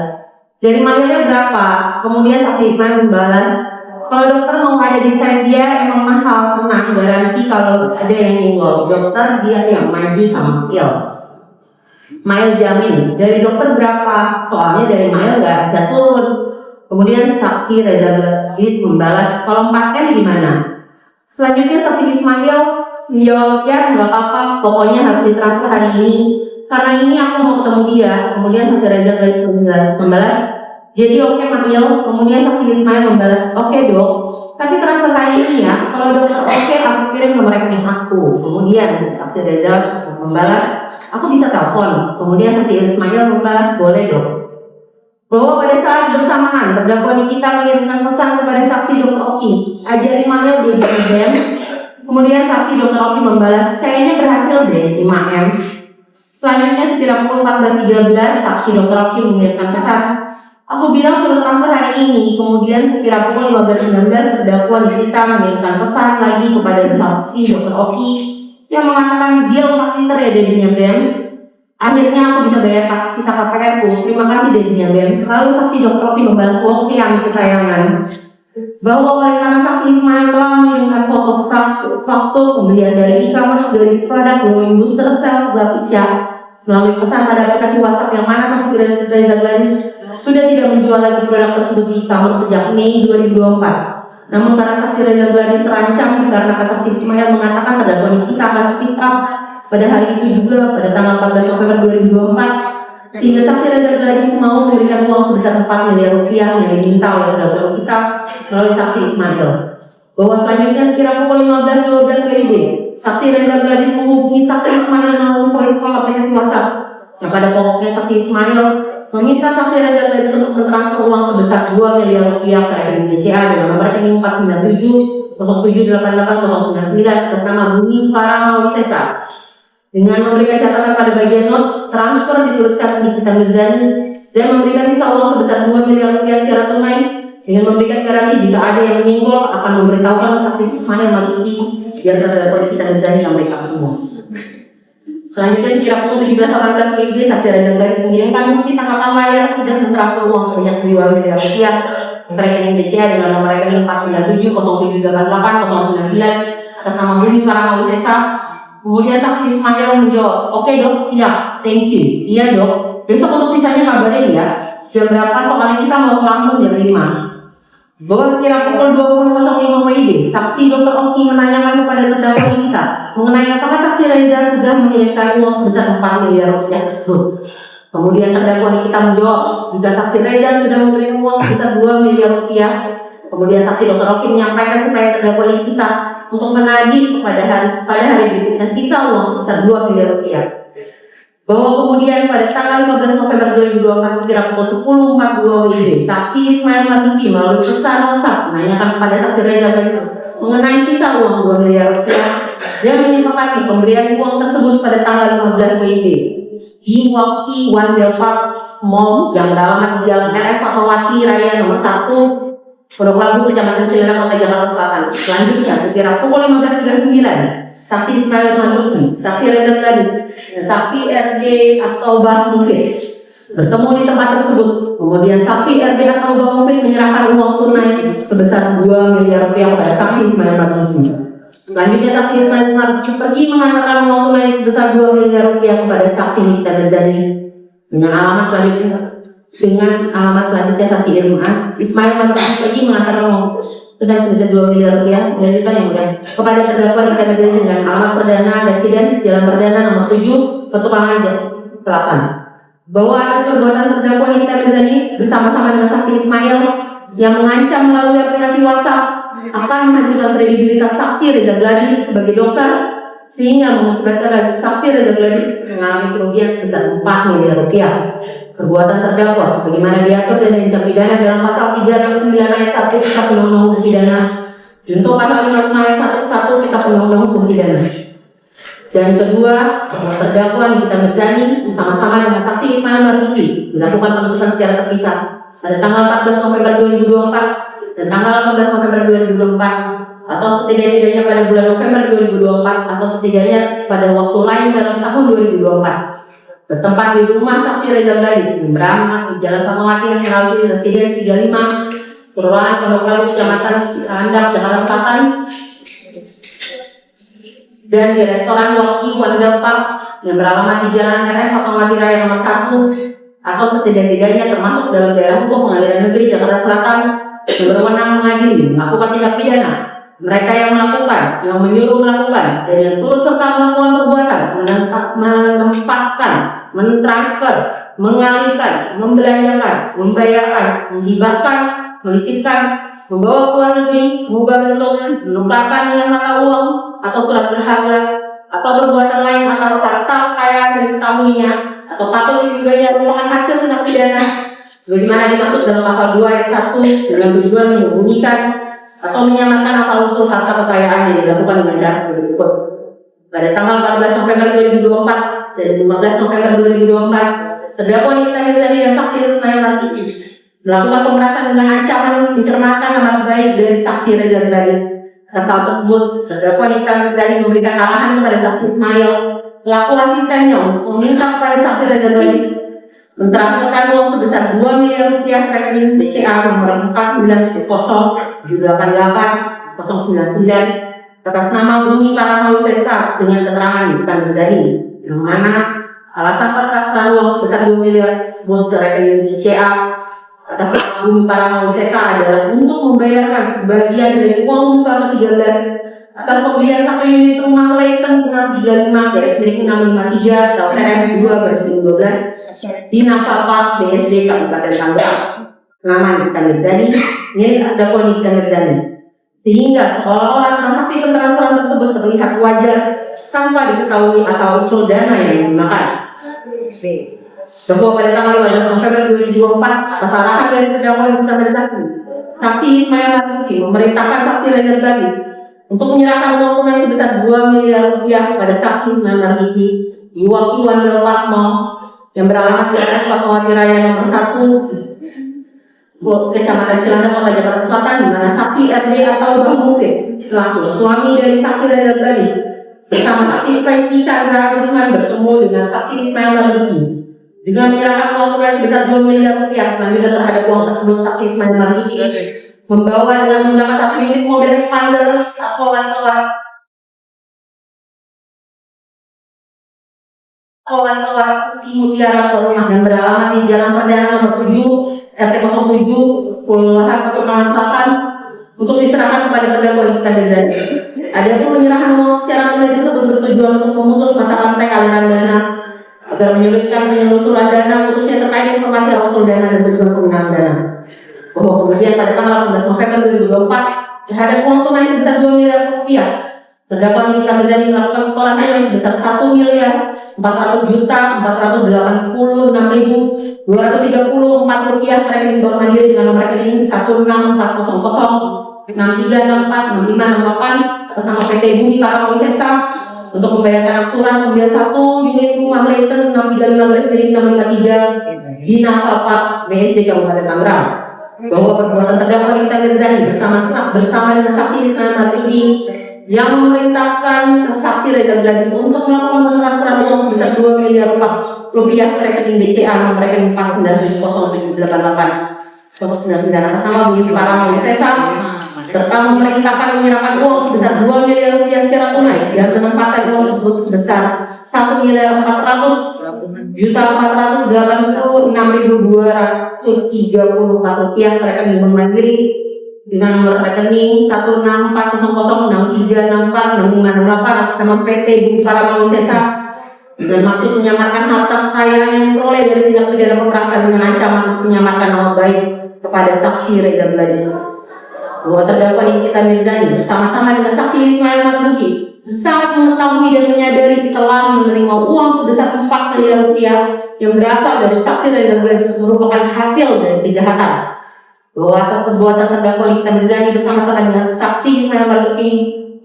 dari mailnya berapa? Kemudian saksi Ismail membalas, kalau dokter mau ada desain dia emang mahal, tenang, garansi kalau ada yang nyenggol dokter dia yang maju sama kill. Mail jamin, dari dokter berapa? Soalnya dari mail gak bisa turun. Kemudian saksi Reza Gladys membalas, kalau 4M gimana? Selanjutnya saksi Ismail menjawab, ya nggak apa-apa, pokoknya harus ditransfer hari ini. Karena ini aku mau ketemu dia. Kemudian saksi Reza Gladys membalas, jadi oke Makmil. Kemudian saksi Ismail membalas, oke dok, tapi transfer hari ini ya. Kalau dokter oke, aku kirim nomor rekening aku. Kemudian saksi Reza membalas, aku bisa telepon. Kemudian saksi Ismail membalas, boleh dok. Bahwa pada saat bersamaan terdakwa Nikita mengirimkan pesan kepada saksi Dr. Oki, ajari Makmil dia BM. Kemudian saksi Dr. Oki membalas, kayaknya berhasil deh 5M. Selanjutnya sekira pukul 14.13 saksi Dr. Oki mengirimkan pesan, aku bilang sudah transfer hari ini. Kemudian sekira pukul 15.19 terdakwa Nikita mengirimkan pesan lagi kepada saksi Dr. Oki yang mengatakan dia 4 liter ya jadinya BEMS. Akhirnya aku bisa bayar taksi saka PR-ku. Terima kasih jadinya BEMS. Lalu saksi Dr. Oki membalas, oke yang kesayangan. Bahwa oleh karena saksi Ismail telah mengirimkan foto faktur pembelian dari e-commerce dari produk glowing booster self Blavisya melalui pesan pada aplikasi WhatsApp yang mana saksi Reza Gladys sudah tidak menjual lagi produk tersebut di e-commerce sejak Mei 2024. Namun karena saksi Reza Gladys terancam dikarenakan saksi Ismail mengatakan terdakwa Nikita akan speak up pada hari itu juga pada tanggal 14 November 2024, sehingga saksi Reza Gladys mau memberikan uang sebesar 4 miliar rupiah yang diminta oleh terdakwa kita melalui saksi Ismail. Bahwa selanjutnya sekira pukul 15.12 WIB, saksi Reza Gladys menghubungi saksi Ismail melalui voice call aplikasi WhatsApp. Yang pada pokoknya saksi Ismail meminta saksi Reza Gladys untuk mentransfer uang sebesar 2 miliar rupiah ke rekening BCA dengan nomor rekening 497 0788 099 bernama Bumi Faramawisesa. Dengan memberikan catatan pada bagian notes, transfer dituliskan Nikita Mirzani dan memberikan sisa uang sebesar 2 miliar rupiah secara tunai dengan memberikan garansi jika ada yang menyinggol akan memberitahukan saksi Ismail Maliki biar terdakwa Nikita Mirzani yang mereka semua. Selanjutnya sekira pukul 17.18 WIB, saksi Reza Gladys mengirimkan bukti tangkapan layar dan mentransfer uang sebanyak 2 miliar rupiah ke rekening BCA dengan nomor rekening 497 0788 099 atas nama Bumi Faramawisesa. Kemudian saksi Ismail menjawab, oke dok, siap, thank you. Iya dok, Besok untuk sisanya kabarin ya. Jam berapa soalnya kita mau langsung jam 5. Bahwa sekira pukul 20.05 WIB, saksi Dr. Oki menanyakan kepada terdakwa kita mengenai apakah saksi Reza sudah mengirimkan uang sebesar 4 miliar rupiah tersebut. Kemudian terdakwa kita menjawab, jika saksi Reza sudah memberi uang sebesar 2 miliar rupiah. Kemudian saksi Dr. Oki menyampaikan kepada terdakwa kita untuk menagih pada hari berikutnya sisa uang sebesar 2 miliar rupiah. Bahwa kemudian pada tanggal 15 November 2024 sekira pukul 10.42 WIB, saksi Ismail Marzuki melalui pesan WhatsApp menanyakan kepada saksi Reza mengenai sisa uang 2 miliar rupiah dan menyepakati pemberian uang tersebut pada tanggal 15 WIB di Walkie One Bell Park Mall yang beralamat di Jalan RS Fatmawati Raya nomor 1 Pondok Labu, Kecamatan Cilera, Kota Jakarta Selatan. Selanjutnya sekira pukul 15.39 saksi Ismail Marzuki, saksi Reza Gladys, dan saksi RD atau Bang Mufid bertemu di tempat tersebut. Kemudian saksi RD atau Bang Mufid menyerahkan uang tunai sebesar 2 miliar rupiah kepada saksi Ismail Marzuki. Selanjutnya saksi Ismail Marzuki pergi mengantarkan uang tunai sebesar 2 miliar rupiah kepada saksi Nikita Mirzani dengan alamat selanjutnya saksi Irma Ismail Marzuki pergi mengantarkan uang tunai sebesar 2 miliar rupiah dilanjutkan yang mulia kepada terdakwa Nikita Mirzani dengan alamat perdana residen Jalan Perdana nomor 7 Petukangan Selatan. Bahwa atas perbuatan terdakwa Nikita Mirzani bersama-sama dengan saksi Ismail yang mengancam melalui aplikasi WhatsApp akan menghancurkan kredibilitas saksi Reza Gladys sebagai dokter sehingga mengakibatkan saksi Reza Gladys mengalami kerugian sebesar 4 miliar rupiah. Perbuatan terdakwa sebagaimana diatur dan diancam pidana dalam pasal 369 ayat 1 Kitab Undang-Undang Hukum Pidana junto pasal 56 ayat 1 Kitab Undang-Undang Hukum Pidana. Dan kedua, terdakwa Nikita Mirzani bersama-sama dengan saksi Ismail Marzuki dilakukan penuntutan secara terpisah pada tanggal 14 November 2024 dan tanggal 18 November 2024 atau setidak-tidaknya pada bulan November 2024 atau setidaknya pada waktu lain dalam tahun 2024. Bertempat di rumah saksi Reza Gladys yang beralamat di Jalan Fatmawati yang melalui Residen 35 Kelurahan Pondok Labu, Kecamatan Cilandak, Jakarta Selatan, dan di restoran Walkie One Bell Park yang beralamat di Jalan RS Fatmawati Raya nomor 1 atau setidak-tidaknya termasuk dalam daerah hukum Pengadilan Negeri Jakarta Selatan yang berwenang mengadili melakukan tindak pidana. Mereka yang melakukan, yang menyuruh melakukan, dan yang turut serta melakukan perbuatan menempatkan, mentransfer, mengalihkan, membelanjakan, membayarkan, menghibahkan, menitipkan, membawa ke luar negeri, mengubah bentuk, menukarkan dengan mata uang atau surat berharga, atau perbuatan lain atau harta kekayaan yang diketahuinya atau patut digugahnya merupakan hasil tindak pidana sebagaimana dimaksud dalam pasal 2 ayat 1 dengan tujuan menyembunyikan atau menyamakan asal-usul harta kekayaan yang dilakukan dengan cara berikut. Pada tanggal 14 November 2024 dan 15 November 2024, terdakwa Nikita Mirzani dan saksi Ismail Marzuki melakukan pemerasan dengan ancaman mencerminkan nama baik dari saksi Reza Gladys. Serta tersebut, terdakwa Nikita Mirzani memberikan arahan kepada saksi Ismail pelaku asisten untuk meminta kepada saksi Reza Gladys mentransferkan uang sebesar 2 miliar rupiah ke rekening BCA nomor 4908-098-099 atas nama Bumi Paramawi Sesa dengan keterangan Nikita Mirzani yang mana alasan pentransferan uang sebesar 2 miliar tersebut ke rekening BCA atas nama Bumi Paramawi Sesa adalah untuk membayarkan sebagian dari uang utama 13 atas pembelian 1 unit rumah Leighton dengan 35-653 atau TS2-2012 di Nampal Park BSD Kabupaten Tangerang. Nama Nikita Mirzani, ini terdakwa Nikita Mirzani. Sehingga seolah-olah transaksi pentransferan tersebut terlihat wajar tanpa diketahui asal-usul dana yang digunakan. Bahwa pada tanggal 15 November 2024, kesalahan dari terdakwa Nikita Mirzani, saksi Ismail Marzuki memerintahkan saksi Reza Gladys untuk menyerahkan uang tunai sebesar 2 miliar rupiah kepada saksi Ismail Marzuki di Walkie One Bell Park Mall yang beralamat di RS Fatmawati Raya nomor 1 Kecamatan Cilandak, Kota Jakarta Selatan, di mana saksi RD atau Bang Mufid selaku suami dari saksi Reza Gladys bersama saksi Fethi Chandra Usman bertemu dengan saksi Ismail Marzuki dengan menyerahkan uang tunai sebesar 2 miliar rupiah. Selanjutnya terhadap uang tersebut saksi Ismail Marzuki membawa dengan menggunakan 1 unit mobil expander atau Land Rover Keluar Mutiara Rumah dan beralamat di Jalan Perdana nomor 7 RT 07 Kelurahan Petukangan Selatan untuk diserahkan kepada terdakwa Nikita Mirzani. Adapun penyerahan uang secara tunai tersebut bertujuan untuk memutus mata rantai aliran dana agar menyulitkan penyelusuran dana khususnya terkait informasi awal dana dan tujuan penggunaan dana. Bahwa kemudian pada tanggal 18 November 2024 terhadap uang tunai sebesar 2 miliar rupiah, terdakwa Nikita Mirzani melakukan setoran tunai sebesar 1.400.486.234 rupiah ke rekening Bank Mandiri dengan nomor rekening 1640063646568 atas nama PT Bumi Paramount Sesa untuk membayarkan angsuran pembelian 1 unit rumah Leighton 635-653 di Nakapak BSD Kabupaten Tangerang. Bahwa perbuatan terdakwa Nikita Mirzani bersama dengan saksi Ismail Marzuki yang memerintahkan saksi Reza Gladys untuk melakukan transferan uang sebesar 2 miliar rupiah ke rekening BCA nomor rekening 490788 atas nama Bumi Paramount Sesa serta memerintahkan menyerahkan uang sebesar 2 miliar rupiah secara tunai dan menempatkan uang tersebut sebesar 1.400.486.234 rupiah ke rekening Bank Mandiri dengan nomor rekening 1640063646568 atas nama PT Bumi Paramount Sesa dengan maksud menyamarkan harta kekayaan yang diperoleh dari tindak pidana pemerasan dengan ancaman menyamarkan nama baik kepada saksi Reza Gladys. Bahwa terdakwa Nikita Mirzani bersama-sama dengan saksi Ismail Marzuki sangat mengetahui dan menyadari telah menerima uang sebesar 4 miliar rupiah yang berasal dari saksi Reza Gladys merupakan hasil dari kejahatan. Bahwa atas perbuatan terdakwa Nikita Mirzani bersama-sama dengan saksi Ismail Marzuki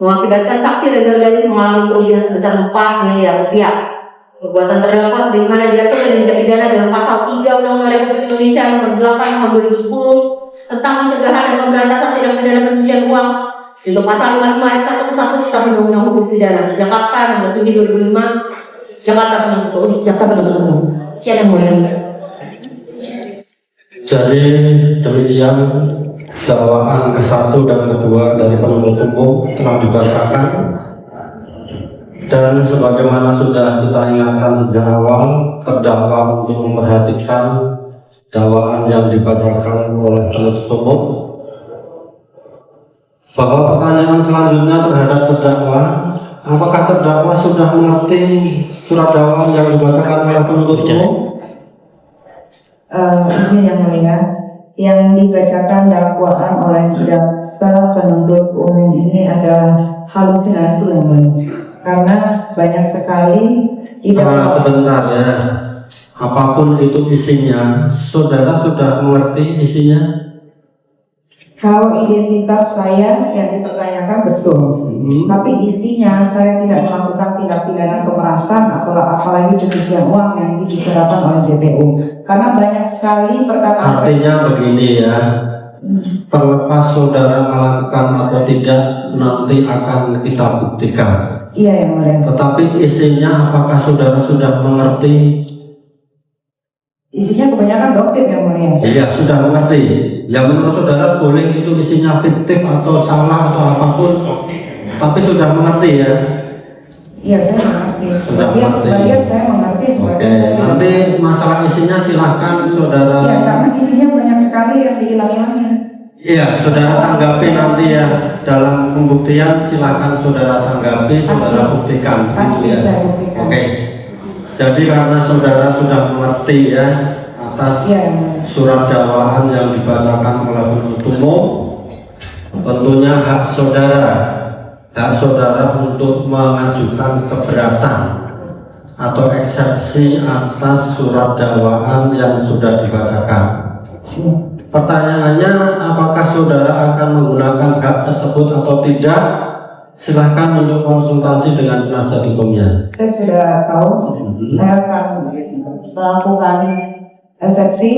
mengakibatkan saksi Reza Gladys mengalami kerugian sebesar 4 miliar rupiah. Perbuatan terdakwa di mana diatur dan tindak pidana dalam pasal 3 Undang-Undang Republik Indonesia nomor 8 tahun 2010 tentang pencegahan dan pemberantasan tindak pidana pencucian uang, yaitu pasal 55 ayat 1 Kitab Undang-Undang Hukum Pidana Jakarta nomor 7 2005 Jakarta Jaksa Penuntut Umum. Sekian yang mulia. Jadi demikian dakwaan ke-1 dan ke-2 dari penuntut umum telah dibacakan, dan sebagaimana sudah kita ingatkan sejak awal, terdakwa untuk memperhatikan dakwaan yang dibacakan oleh penuntut umum, bahwa pertanyaan selanjutnya terhadap terdakwa, apakah terdakwa sudah mengerti surat dakwaan yang dibacakan oleh penuntut umum? Ini yang mulia, yang dibacakan dakwaan oleh jaksa penuntut umum ini adalah halusinasi yang mulia, karena banyak sekali sebentar ya, apapun itu isinya, saudara sudah mengerti isinya? Kalau identitas saya yang dipertanyakan betul, tapi isinya saya tidak melakukan tindak pidana pemerasan atau apalagi pencucian uang yang dibicarakan oleh JPU, karena banyak sekali perkataan. Artinya begini ya, terlepas saudara melakukan atau tidak nanti akan kita buktikan. Iya yang mulia. Tetapi isinya apakah saudara sudah mengerti? Isinya kebanyakan doktrin yang mulia. Iya, sudah mengerti. Ya menurut saudara boleh itu isinya fiktif atau salah atau apapun, tapi sudah mengerti ya? Iya, saya mengerti. Sudah mengerti. Sebagian saya mengerti. Oke, nanti masalah isinya silahkan saudara. Iya, karena isinya banyak sekali yang dihilang-hilangnya. Iya, saudara tanggapi nanti ya dalam pembuktian, silakan saudara tanggapi, saudara buktikan. Pasti Gitu ya. saya buktikan. Oke. Jadi karena saudara sudah mengerti ya atas surat dakwaan yang dibacakan oleh penuntut umum, tentunya hak saudara untuk mengajukan keberatan atau eksepsi atas surat dakwaan yang sudah dibacakan. Pertanyaannya, apakah saudara akan menggunakan hak tersebut atau tidak? Silahkan untuk konsultasi dengan penasihat hukumnya. Saya sudah tahu, saya akan melakukan eksepsi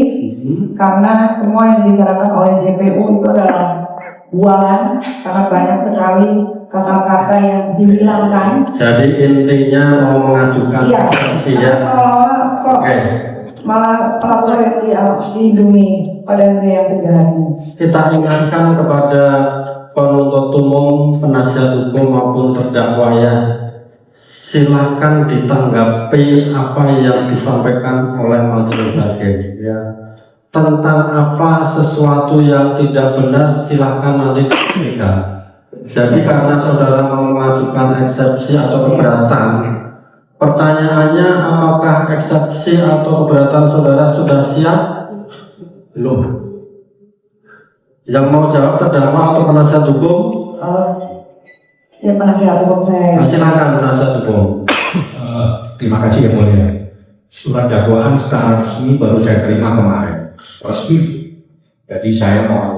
karena semua yang dibicarakan oleh JPU itu adalah bualan, karena banyak sekali kata-kata yang dihilangkan. Jadi intinya mau mengajukan eksepsi ya. Kok malah pelaku yang dilindungi pada yang kejahatan. Kita ingatkan kepada penuntut umum, penasihat hukum maupun terdakwa ya, Silakan ditanggapi apa yang disampaikan oleh majelis hakim ya. Tentang apa sesuatu yang tidak benar silakan nanti diberikan. Jadi karena saudara mau mengajukan eksepsi atau keberatan, pertanyaannya apakah eksepsi atau keberatan saudara sudah siap? Belum. Yang mau jawab terdakwa atau penasihat hukum? Ya penasihat hukum saya. Silakan penasihat hukum. Terima kasih yang mulia. Surat dakwaan secara resmi baru saya terima kemarin. Resmi. Jadi saya mau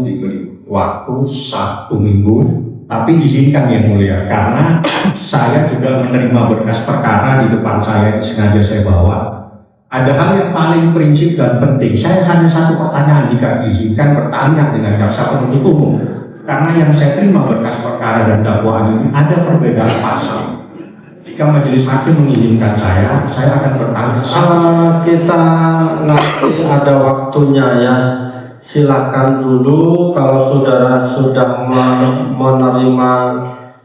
diberi waktu 1 minggu. Tapi diizinkan yang mulia, karena saya juga menerima berkas perkara di depan saya, sengaja saya bawa. Ada hal yang paling prinsip dan penting. Saya hanya satu pertanyaan jika diizinkan bertanya dengan jaksa penuntut umum. Karena yang saya terima berkas perkara dan dakwaan ini ada perbedaan pasal. Jika majelis hakim mengizinkan saya akan bertanya. Kita nanti ada waktunya ya. Silakan dulu kalau saudara sudah menerima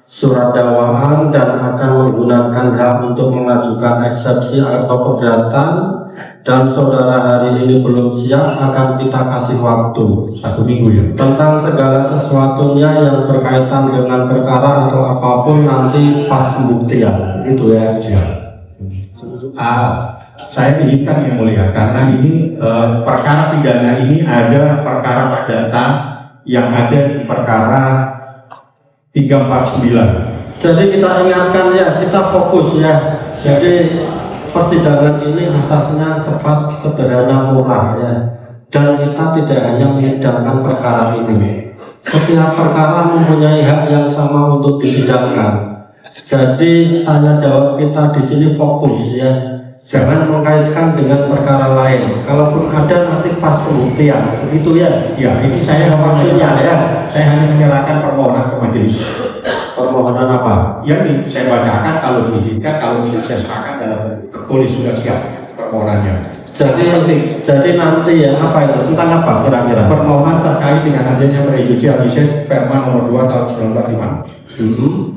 surat dakwaan dan akan menggunakan hak untuk mengajukan eksepsi atau keberatan dan saudara hari ini belum siap, akan kita kasih waktu 1 minggu ya. Tentang segala sesuatunya yang berkaitan dengan perkara atau apapun nanti pas pembuktian gitu ya. Saya izinkan yang mulia, karena ini perkara pidana ini ada perkara perdata yang ada di perkara 349. Jadi kita ingatkan ya, kita fokus ya. Jadi persidangan ini asasnya cepat, sederhana, murah ya. Dan kita tidak hanya menyidangkan perkara ini. Setiap perkara mempunyai hak yang sama untuk disidangkan. Jadi tanya jawab kita di sini fokus ya. Jangan mengkaitkan dengan perkara lain. Kalaupun ada nanti pas pembuktian, begitu ya. Ya, ini saya maksudnya ya. Saya hanya menyerahkan permohonan ke majelis. Permohonan apa? Ya, ini saya bacakan, kalau diizinkan, kalau tidak saya serahkan dalam tertulis sudah siap permohonannya. Jadi nanti ya apa itu? Tentang apa kira-kira? Permohonan terkait dengan adanya prejudisial Perma nomor 2 tahun 1995.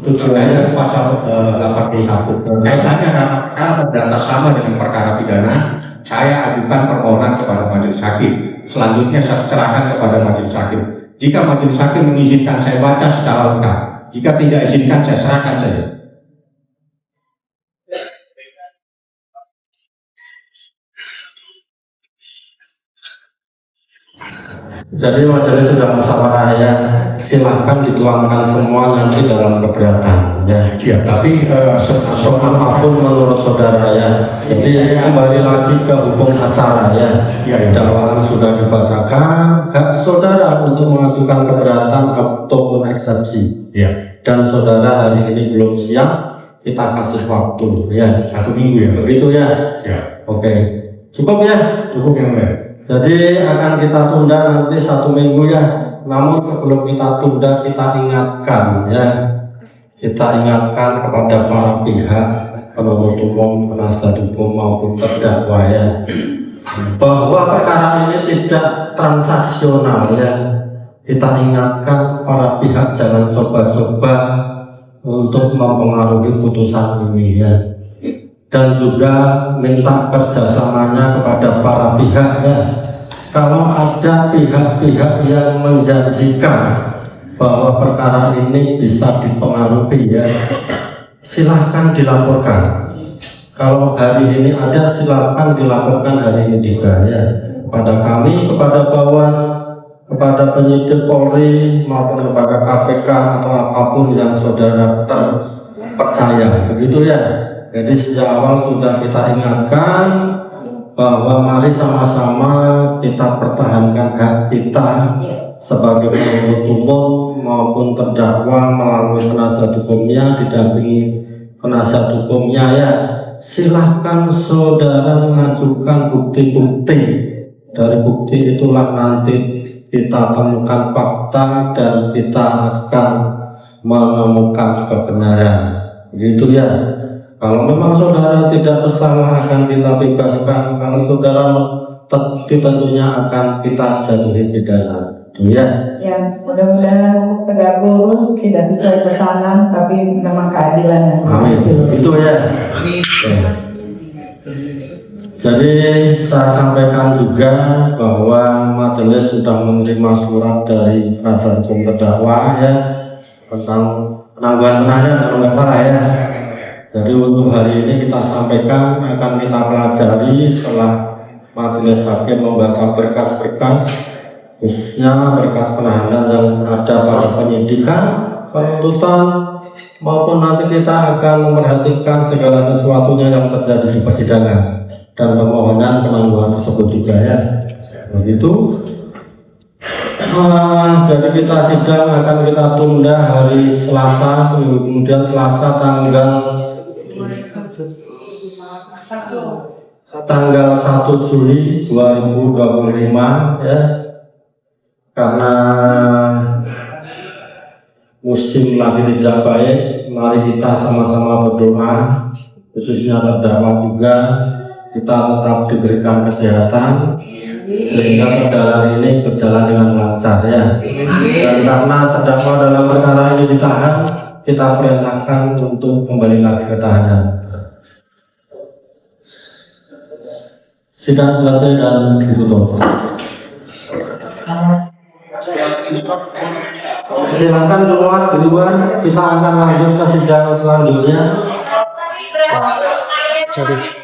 Tujuannya pasal 81. Kaitannya karena terdata sama dengan perkara pidana, saya ajukan permohonan kepada majelis hakim. Selanjutnya saya serahkan kepada majelis hakim. Jika majelis hakim mengizinkan, saya baca secara lengkap. Jika tidak izinkan, saya serahkan saja. Jadi majelis sudah musyawarah ya, silakan dituangkan semua nanti dalam keberatan ya. Ya, tapi apapun menurut saudara ya. Jadi kembali lagi ke hukum acara ya. Dakwaan sudah dibacakan, hak saudara untuk mengajukan keberatan ataupun eksepsi. Ya. Dan saudara hari ini belum siap, kita kasih waktu ya. 1 minggu ya. Begitu ya. Ya. Oke. Cukup ya. Cukup yang lain. Jadi akan kita tunda nanti 1 minggu ya. Namun sebelum kita tunda, kita ingatkan ya. Kita ingatkan kepada para pihak, penuntut umum, penasihat hukum maupun terdakwa ya, bahwa perkara ini tidak transaksional ya. Kita ingatkan para pihak jangan coba-coba untuk mempengaruhi putusan ini ya. Dan juga minta kerjasamanya kepada para pihak ya. Kalau ada pihak-pihak yang menjanjikan bahwa perkara ini bisa dipengaruhi ya, silahkan dilaporkan. Kalau hari ini ada, silahkan dilaporkan hari ini juga ya, kepada kami, kepada Bawas, kepada penyidik Polri maupun kepada KPK atau apapun yang saudara terpercaya, begitu ya. Jadi sejak awal sudah kita ingatkan bahwa mari sama-sama kita pertahankan hak kita sebagai penuntut umum maupun terdakwa melalui penasihat hukumnya, didampingi penasihat hukumnya ya. Silahkan saudara mengajukan bukti-bukti. Dari bukti itulah nanti kita temukan fakta dan kita akan menemukan kebenaran. Begitu ya. Kalau memang saudara tidak bersalah akan kita bebaskan. Kalau saudara tentunya akan kita jatuhi pidana. Ya. Ya, mudah-mudahan tegak lurus, tidak sesuai pesanan, tapi memang keadilan. Amin. Itu ya. Jadi saya sampaikan juga bahwa majelis sudah menerima surat dari kuasa hukum terdakwa ya tentang penangguhan penahanan kalau nggak salah ya. Jadi untuk hari ini kita sampaikan akan kita pelajari setelah majelis hakim membaca berkas-berkas khususnya berkas penahanan yang ada pada penyidikan, penuntutan maupun nanti kita akan memperhatikan segala sesuatunya yang terjadi di persidangan dan permohonan penangguhan tersebut juga ya. Begitu. Jadi kita sidang akan kita tunda hari Selasa, seminggu kemudian Selasa tanggal 1 Juli 2025 ya. Karena musim lagi tidak baik, mari kita sama-sama berdoa, khususnya terdakwa juga, kita tetap diberikan kesehatan sehingga perjalanan ini berjalan dengan lancar ya. Dan karena terdakwa dalam perkara ini ditahan, kita perintahkan untuk kembali lagi ke tahanan. Sidang selesai dan ditutup. Silakan keluar di luar, kita akan lanjut ke sidang selanjutnya. Jadi